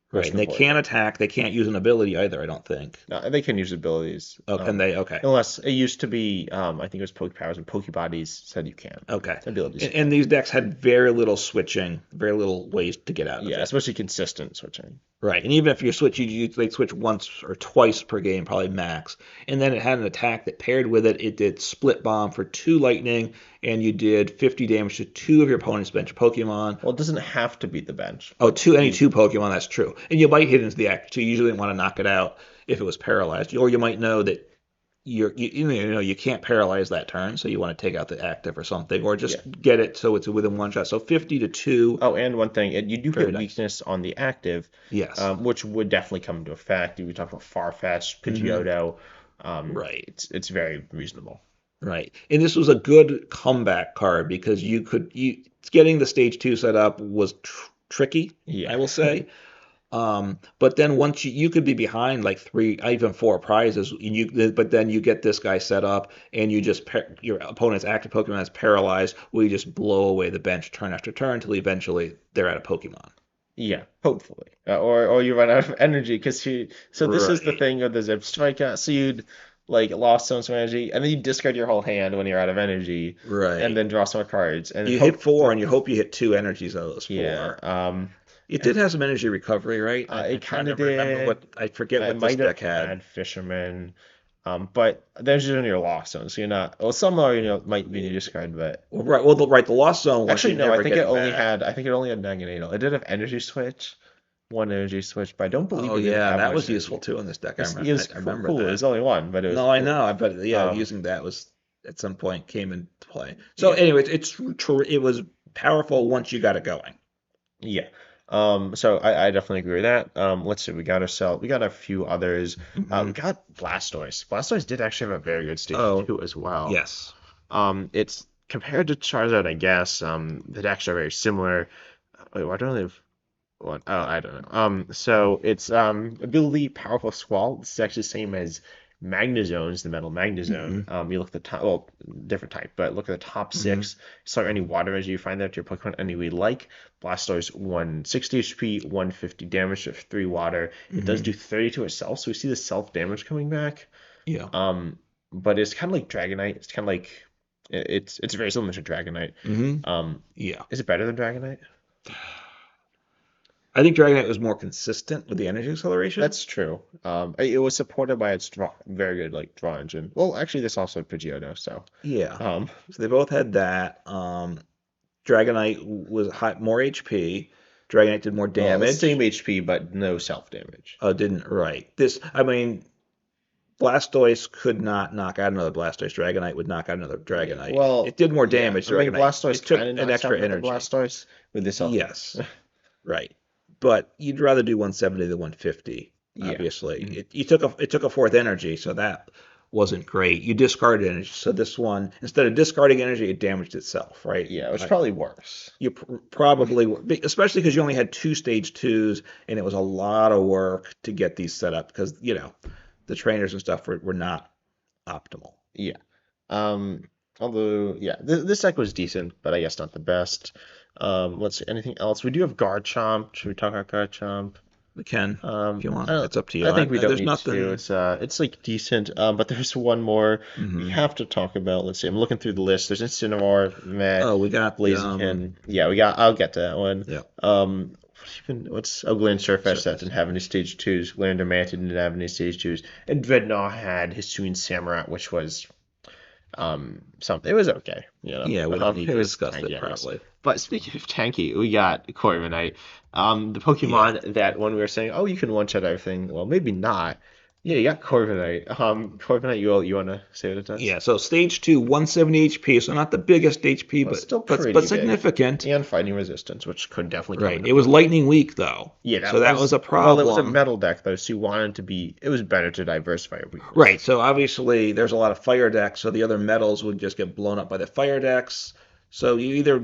Right. Most And they can't importantly, attack. They can't use an ability either. I don't think. no, they can use abilities. Oh, can they? Okay. Unless it used to be, I think it was Poke Powers and Poke Bodies said you can. Okay. Abilities you And can. these decks had very little switching, very little ways to get out of Yeah, it. especially consistent switching. Right. And even if you switch, they switch once or twice per game, probably max. And then it had an attack that paired with it. It did split bomb for two lightning, and you did 50 damage to two of your opponent's bench Pokemon. Well, it doesn't have to beat the bench, Oh, but two any you, two Pokemon, that's true. And you might hit into the act, so you usually want to knock it out if it was paralyzed. Or you might know that you can't paralyze that turn, so you want to take out the active or something, or just yeah. get it so it's within one shot. So 50 to 2, Oh, and one thing, you do very hit nice. weakness on the active, Yes. which would definitely come into effect. We talk about Farfetch'd, Hmm. Pidgeotto. Right. It's very reasonable. Right. And this was a good comeback card because getting the stage two set up was tricky, I Yeah. will say. But then once you could be behind like three, even four prizes, but then you get this guy set up and you just your opponent's active Pokemon is paralyzed, where you just blow away the bench turn after turn until eventually they're out of Pokemon. Yeah, hopefully. Or you run out of energy because so this is the Right. thing of the Zip Strikeout. So you'd like lost some energy, and then you discard your whole hand when you're out of energy, and Right. then draw some more cards, and You hit hope. four and you hope you hit two energies out of those Yeah. four. It did have some energy recovery, right? I'm It trying kind to of remember did. I forget I what this might have deck had. had Fisherman, but there's just in your lost zone, so you're not. Well, some are might be in your discard, but Well, right. Well, the lost zone one actually you're no. I never think it getting only back. had. I think it only had Magneto. It did have Energy Switch, one Energy Switch, but I don't believe Oh it didn't yeah, have that much was useful energy. too in this deck. It was I remember cool. It that. was only one, but it was No, I cool. know. But yeah, Um, using that was at some point came into play. So, yeah, anyways, it was powerful once you got it going. yeah. So I definitely agree with that. Let's see, we got a few others. We Hmm. got Blastoise. Blastoise did actually have a very good stage Oh, two as well. yes. It's compared to Charizard, I guess. The decks are very similar. Wait, why don't they have what? Oh, I don't know. So it's ability Powerful Squall. This is actually the same as Magnezone's the Metal Hmm. Magnezone. You look at the top, well, different type, but look at the top Hmm. six. Start any water energy you find there to your Pokemon any way you like. Blastoise 160 HP, 150 damage to 3 water. It does Hmm. do 30 to itself, so we see the self damage coming back. Yeah. Um, but it's kind of like Dragonite. It's kind of like it's very similar to Dragonite. Hmm. Um, Yeah. is it better than Dragonite? I think Dragonite was more consistent with the energy acceleration. That's true. It was supported by its very good like draw engine. Well, actually, this also had Pidgeotto, so Yeah. um, So they both had that. Dragonite was more HP. Dragonite did more well, same damage. HP but no self damage. Didn't right. I mean, Blastoise could not knock out another Blastoise. Dragonite would knock out another Yeah. Dragonite. It Well, did more yeah. damage, I mean, Dragonite. Blastoise It took kind of an knocks out extra another energy. Blastoise with the self damage. Yes, right. But you'd rather do 170 than 150, Yeah. obviously. Mhm. It took a fourth energy, so that wasn't great. You discarded energy. So this one, instead of discarding energy, it damaged itself, right? Yeah, which is probably worse. You probably, especially because you only had two stage twos, and it was a lot of work to get these set up because, the trainers and stuff were not optimal. Yeah. Um, although, yeah, this deck was decent, but I guess not the best. Let's see, anything else? We do have Garchomp. Should we talk about Garchomp? We can, if you I want. don't. It's up to you. I think we don't There's need to. nothing. It's like decent. But there's one more we Hmm. have to talk about. Let's see. I'm looking through the list. There's Incineroar, Matt, Oh, we got Blaziken. Yeah, we got. I'll get to that one. yeah. What's Ugly Surface that Surface. didn't have any stage twos? Lander Manta didn't have any stage twos, and Dreadnought had Hisuian Samurott, which was something. It was okay, you know. Yeah, we don't need It to was discuss tanky, it I guess. probably. But speaking of tanky, we got Corviknight. The Yeah. Pokemon that when we were saying, oh, you can one-shot everything. Well, maybe not. Yeah, you got Corviknight. Corviknight, you wanna say what it does? Yeah, so stage two, 170 HP, so not the biggest HP, Well, it's but still but but pretty big, significant. and fighting resistance, which could definitely come Right. into It was play. lightning weak though. Yeah, So that that was was a well, it was a problem. metal deck though, so you wanted to be. It was better to diversify your Right. weakness. So obviously there's a lot of fire decks, so the other metals would just get blown up by the fire decks. So you either,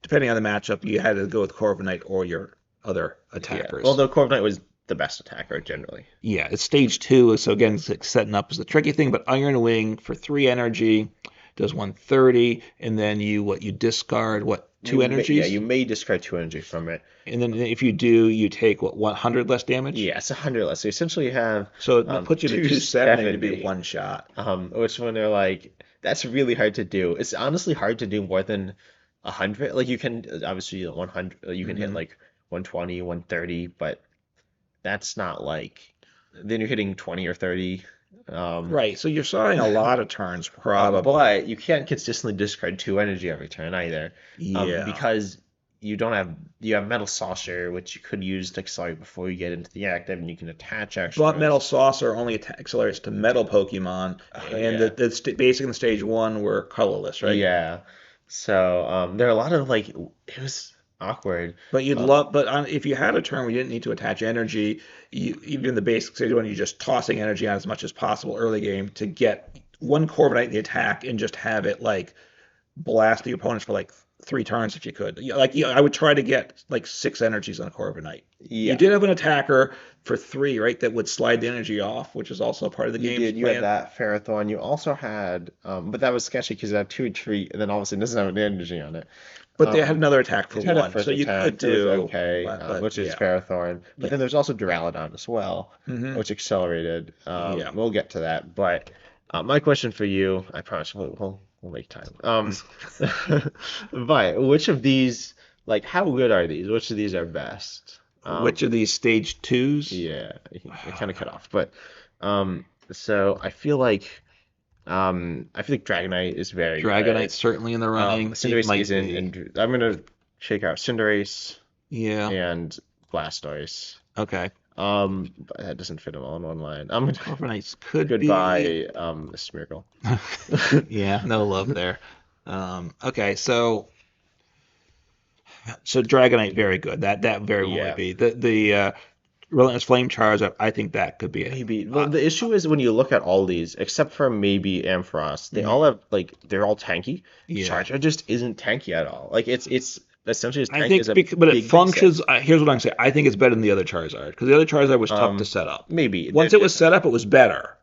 depending on the matchup, you had to go with Corviknight or your other Yeah, attackers. although Corviknight was the best attacker generally. Yeah, it's stage two, so again, it's like setting up is the tricky thing. But Iron Wing for three energy does 130, and then you discard two You energies, may discard 2 energy from it. and then if you do, you take 100 less damage. Yeah, it's 100 less. So essentially you have So it puts you to 270 to be 270. one shot. Which when they're like, that's really hard to do. It's honestly hard to do more than 100. Like you can obviously 100, you can hit Hmm. like 120, 130, but that's not like then you're hitting 20 or 30. Um, Right. So you're sawing a lot of turns, probably. but you can't consistently discard 2 energy every turn either, Yeah. because you have Metal Saucer, which you could use to accelerate before you get into the active, and you can attach But Metal extras. Saucer only accelerates to metal Pokemon, and Yeah, basic in stage one were colorless, right? yeah. So there are a lot of like it was awkward. But Uh, if you had a turn where you didn't need to attach energy, even in the basic stage one, you're just tossing energy on as much as possible early game to get one Corviknight in the attack and just have it like blast the opponents for like three turns if you could. I would try to get like six energies on a Corviknight. You yeah, did have an attacker for three, right? That would slide the energy off, which is also part of the you game's did. You had plan. that Ferrothorn. You also had, but that was sketchy because it had two retreat, and then all of a sudden it doesn't have any energy on it. But they had Um, another attack for It had a one, first so you could attack. It was do, okay, but which is yeah, Ferrothorn. But yeah. then there's also Duraludon as well, Hmm. which accelerated. Yeah. We'll get to that. But my question for you, I promise we'll make time. But which of these, like, how good are these? Which of these are best? Which of these stage twos? Yeah, it kind of cut off. But so I feel like Dragonite is very Dragonite's good. certainly in the running. It Cinderace might isn't, be. and I'm gonna shake out Cinderace Yeah. and Blastoise. Okay. But that doesn't fit them all in one line. I'm gonna Corviknights could be. goodbye, Smeargle. Yeah, no love there. Okay, so So Dragonite, very good. That very well would Yeah. be the Relentless Flame Charizard. I think that could be it. Maybe. Well, the issue is when you look at all these, except for maybe Ampharos, they all Mhm. have like they're all tanky. Yeah. Charizard just isn't tanky at all. Like it's essentially as I tanky as think, a but it big basic. functions. Here's what I'm saying. I think it's better than the other Charizard because the other Charizard was tough to set up. Maybe they're Once it was different. set up, it was better.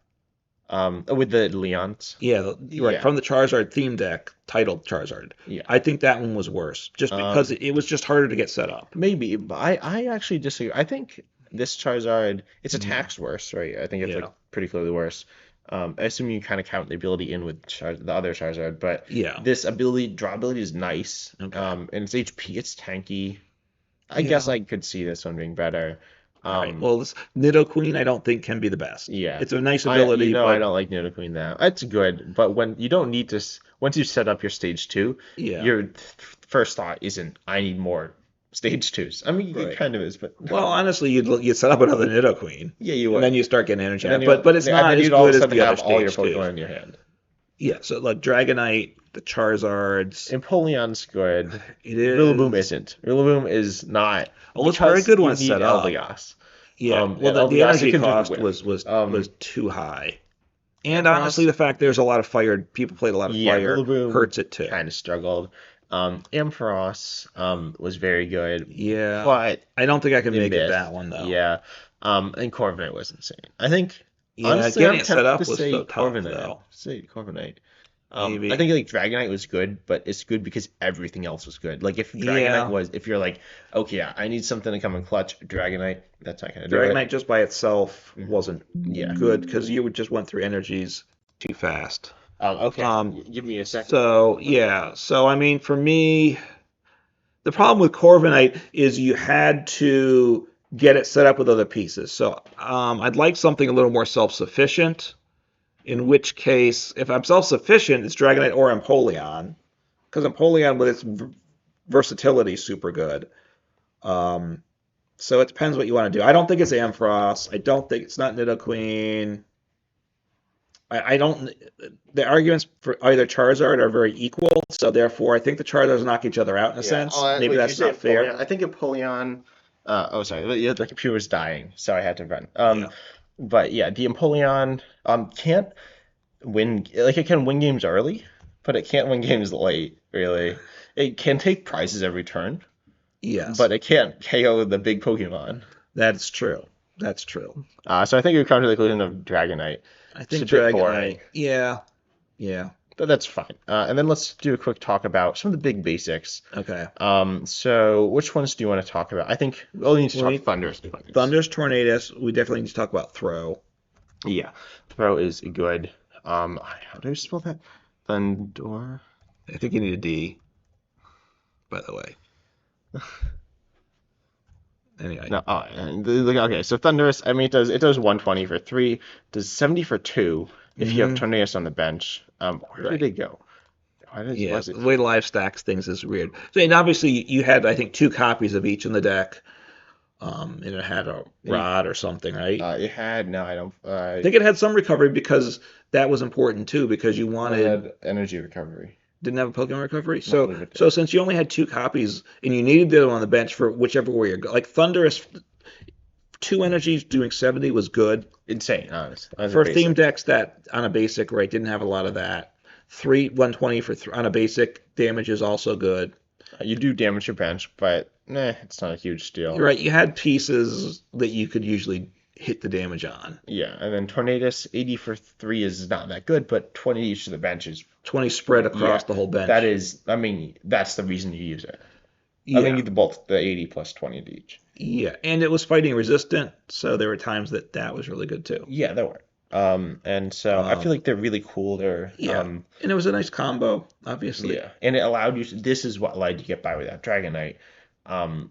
With the Leons. Yeah, you're right. Yeah, From the Charizard theme deck, titled Charizard, yeah. I think that one was worse, just because Um, it was just harder to get set up. maybe, but I actually disagree. I think this Charizard, its Mhm. attack's worse, right? I think it's like Yeah, pretty clearly worse. I assume you kind of count the ability in with the other Charizard, but yeah, this ability, draw ability is nice. okay, And its HP, it's tanky. I guess yeah. I could see this one being better. All right. Um, Well, this Nidoqueen, I don't think can be the best. yeah. It's a nice You ability, know I but don't like Nidoqueen now. It's good, but when you don't need to, once you set up your stage two, yeah, your first thought isn't I need more stage twos. I mean, it right. kind of is, but Well, honestly, you'd set up another Nidoqueen, yeah, you and then would. you start getting energy And on then it. you But it's and not then as you'd all of good a as sudden the other have all your stage twos. Pokemon in your hand. Yeah. So like Dragonite, the Charizards, Empoleon's good. it Rillaboom is. isn't. Rillaboom is not Well, it's very because good when you it's need set up. Eldegoss. Yeah. Well, the Eldegoss, it energy can just cost win. was Um, too high. And honestly, Ampharos, the fact there's a lot of fire, people played a lot of yeah, fire, Rillaboom hurts it too. kind of struggled. Ampharos was very good, Yeah. but I don't think I can it make it that missed. one though. Yeah. And Corviknight was insane. I think Yeah, honestly, getting I'm it set tempted to up was say so tough Corviknight. though. Say Corviknight. I Maybe. think like Dragonite was good, but it's good because everything else was good. Like if Dragonite Yeah. was, if you're like, okay, yeah, I need something to come in clutch, Dragonite, that's not gonna do it. Dragonite just by itself Mhm. wasn't Yeah. good because you just went through energies too fast. Okay. Um, Give me a second. so yeah. So I mean, for me, the problem with Corviknight is you had to get it set up with other pieces. So I'd like something a little more self-sufficient. In which case, if I'm self-sufficient, it's Dragonite or Empoleon, because Empoleon with its versatility is super good. Um, so it depends what you want to do. I don't think it's Ampharos. I don't think it's not Nidoqueen. I don't. The arguments for either Charizard are very equal, so therefore I think the Charizards knock each other out in a Yeah. sense. Maybe Wait, you that's say not fair. Empoleon? I think Empoleon. Oh, sorry. Yeah, the computer was dying, so I had to run. Yeah. But yeah, the Empoleon can't win. Like it can win games early, but it can't win games late. Really, it can take prizes every turn, Yes, but it can't KO the big Pokemon. that's true. That's true. So I think we come to the conclusion of Dragonite. I It's a think bit boring, Dragonite. Yeah. Yeah. but that's fine. And then let's do a quick talk about some of the big basics. Okay. So which ones do you want to talk about? I think we'll need to We talk need Thunders. Thunders. Thunder's Tornadus. We definitely need to talk about Throw. Yeah, Throw is good. How do I spell that? Thunder. I think you need a D, by the way. Anyway. No. Okay. So Thunderous. I mean, it does 120 for three. Does 70 for two if you have Hmm. Tornadus on the bench. Where did Right. it go? Why did Yeah, was the it? way live stacks things is weird. So, and obviously you had, I think, two copies of each in the deck. And it had a rod or something, right? It had no. I don't. I think it had some recovery because that was important too, because you I wanted had energy recovery. didn't have a Pokemon recovery. I So believe it did. so since you only had two copies and you needed the other one on the bench for whichever way you're like Thunderous, two energies doing 70 was good. Insane, honestly. As a For theme basic. decks that on a basic, right, didn't have a lot of that. 120 for on a basic damage is also good. You do damage your bench, but it's not a huge deal. You're right, you had pieces that you could usually hit the damage on. Yeah, and then Tornadus 80 for three is not that good, but 20 each to the bench is 20 spread across yeah. the whole bench. That is, I mean, that's the reason you use it. I Yeah. think the both the 80 plus 20 to each. Yeah, and it was fighting resistant, so there were times that was really good too. Yeah, that worked. And so I feel Um, like they're really cool. They're yeah, and it was a nice combo, obviously. yeah, and it allowed you. This is what allowed you to get by with that Dragonite.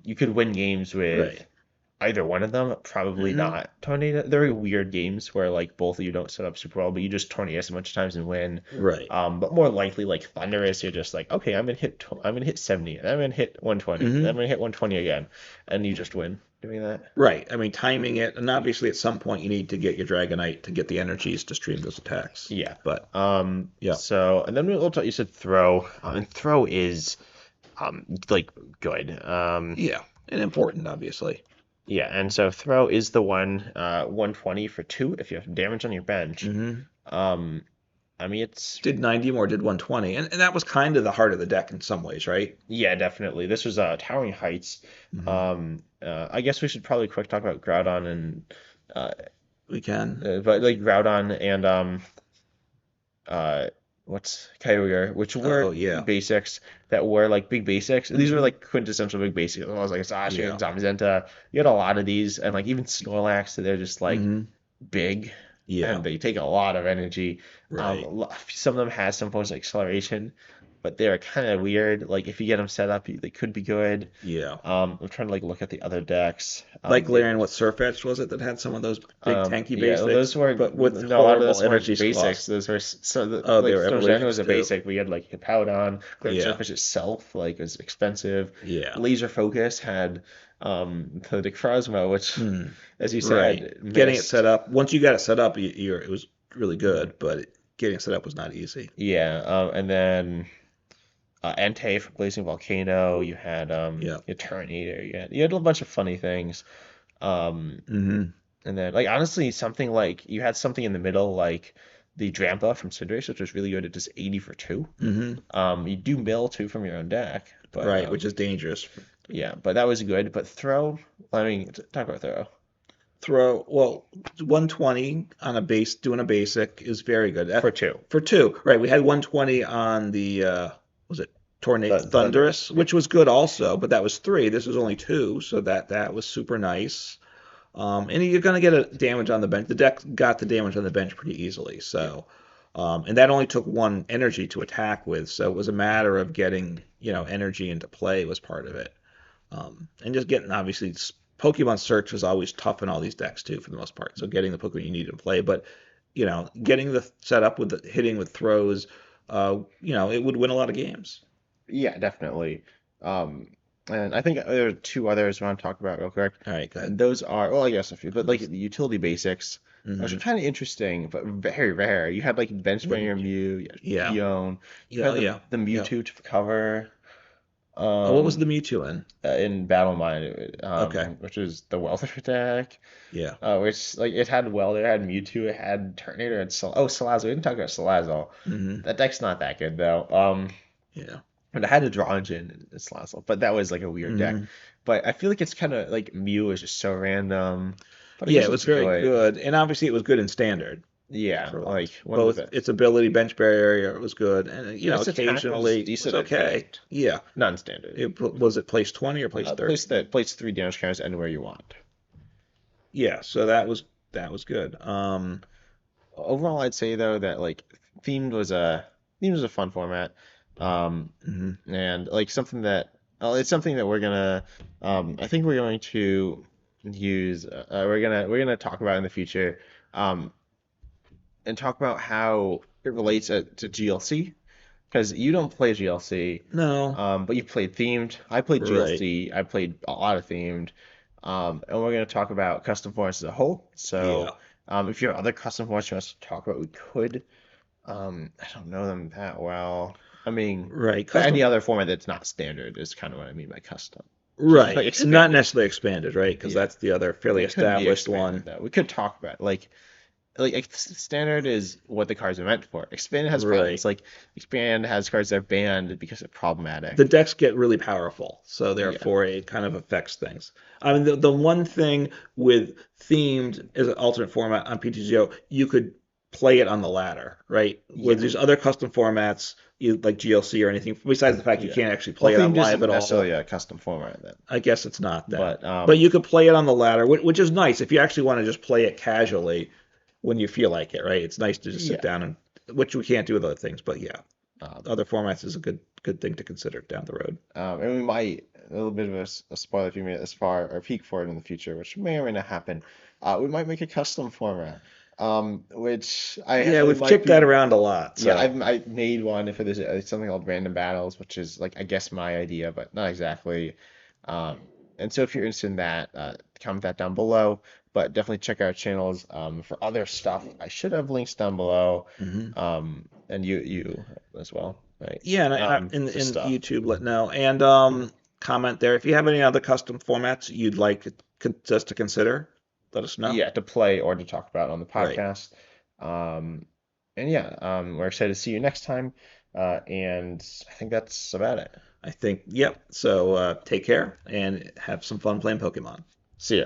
You could win games with Right. either one of them. Probably Hmm. not Tornado. They're weird games where like both of you don't set up super well, but you just Tornado a bunch of times and win. Right. But more likely like Thunderous, you're just like, okay, I'm gonna hit 70, and I'm gonna hit 120, and Hmm. I'm gonna hit 120 again, and you just win doing that. Right. I mean, timing it, and obviously at some point you need to get your Dragonite to get the energies to stream those attacks. Yeah. But yeah, So and then you said throw, and throw is like good. Yeah, and important, obviously. Yeah, and so throw is the one 120 for two if you have damage on your bench. Hmm. Um, I mean it's Did 90 more, did 120, and that was kind of the heart of the deck in some ways, right? yeah, definitely. This was Towering Heights. Hmm. I guess we should probably quick talk about Groudon and uh, We can. but like Groudon and uh what's Kyogre, which Oh were yeah. basics that were like big basics. These were Hmm. like quintessential big basics. I was like Zacian, Yeah. Zamazenta. You had a lot of these, and like even Snorlax, they're just like Hmm. big Yeah. and they take a lot of energy. Right. Some of them has some forms of acceleration, but they're kind of weird. Like if you get them set up, they could be good. Yeah. I'm trying to like look at the other decks. Like Galarian, what Surfetch was it that had some of those big tanky Yeah, well, those basics, were but with no, a lot of horrible those weren't energy basics. cost? Those were Oh, they like were Snorzano was evolutions a too. basic. We had like Hippowdon, Yeah. Surface itself like was expensive. Yeah. Laser Focus had the Necrozma, which, Mm. as you Right. said, Getting it set missed. up. Once you got it set up, it was really Mhm. good, but getting it set up was not easy. Yeah, and then Entei for Blazing Volcano. You had Yeah. Eternator. You had a bunch of funny things. Um, Hmm. And then, like, honestly, something like you had something in the middle, like the Drampa from Cinderace, which was really good at just 80 for two. Hmm. You do mill two from your own deck, but Right, which is dangerous. yeah, but that was good. But throw, I mean, talk about throw Throw, well, 120 on a base, doing a basic is very good. for two. For two, right? We had 120 on the was it Tornado The Thunderous, Thunderous, yeah, which was good also, but that was three. This was only two, so that was super nice. And you're going to get a damage on the bench. The deck got the damage on the bench pretty easily. yeah, So, and that only took one energy to attack with. So it was a matter of getting, energy into play was part of it. And just getting, obviously, Pokemon search was always tough in all these decks too, for the most part. So getting the Pokemon you need to play, but getting the setup with the hitting with throws, it would win a lot of games. yeah, definitely. Um, and I think there are two others I want to talk about real quick. All right, go ahead. And those are, well, I guess a few, but like the utility basics, which are Hmm. kind of interesting, but very rare. You had like Bench What? Bringer Mew, you had Yeah, Phione, you yeah, had yeah, the yeah. Mewtwo to cover. What was the Um, Mewtwo in? in Battle Mind, Okay, which was the Welder deck, yeah. which like it had Welder, it had Mewtwo, it had Turtonator, it had Salazzle. We didn't talk about Salazzle. Hmm. That deck's not that good though. Yeah. But it had a draw engine in Salazzle, but that was like a weird deck. Hmm. But I feel like it's kind of like Mew is just so random, but I Yeah, guess it was it's very good. good, and obviously it was good in standard Yeah, for like one of the both. best. Its ability, bench barrier, it was good, and Its attack was occasionally it was decent at okay. themed, Yeah, non-standard. was it place 20 or place 30? Place three damage counters anywhere you want. Yeah, so that was good. Overall, I'd say though that like themed was a fun format, Hmm. and like something that it's something that we're gonna I think we're going to use we're gonna talk about in the future, um, and talk about how it relates to GLC because you don't play GLC, No, but you played themed. I played right. GLC. I played a lot of themed. And we're going to talk about custom formats as a whole. Yeah, So, if you have other custom formats you want us to talk about, we could. I don't know them that well. I mean, right. but any Custom, other format that's not standard is kind of what I mean by custom. Like right. And not expanded. necessarily expanded, right? Because Yeah. that's the other fairly It could be established one. expanded though. We could talk about standard is what the cards are meant for. Expanded has Right. problems. Like expand has cards that are banned because they're The problematic. decks get really powerful, so Yeah. therefore it kind of affects things. I mean, the one thing with themed as an alternate format on PTCGO, you could play it on the ladder, right? With Yeah. these other custom formats, like GLC or anything, besides the fact you Yeah. can't actually Well, play it on themed live isn't at all, necessarily a custom format then. I guess it's not then. But But you could play it on the ladder, which is nice if you actually want to just play it casually when you feel like it, right? It's nice to just sit yeah. down and, which we can't do with other things, but yeah, Um, other formats is a good thing to consider down the road. and we might a little bit of a spoiler if you made it this far or peek forward in the future, which may or may not happen. We might make a custom format. Which I Yeah, it we've might kicked that be. around a lot. Yeah, So, I made one for this something called Random Battles, which is like I guess my idea, but not exactly. Um, and so if you're interested in that, comment that down below. But definitely check out our channels for other stuff. I should have links down below, mhm. and you as well. right? Yeah, and For in stuff. YouTube, let know and comment there if you have any other custom formats you'd like us to consider. Let us know. Yeah, to play or to talk about on the Right. podcast. Um, and yeah, we're excited to see you next time. And I think that's about it. I think, yep. So take care and have some fun playing Pokemon. See ya.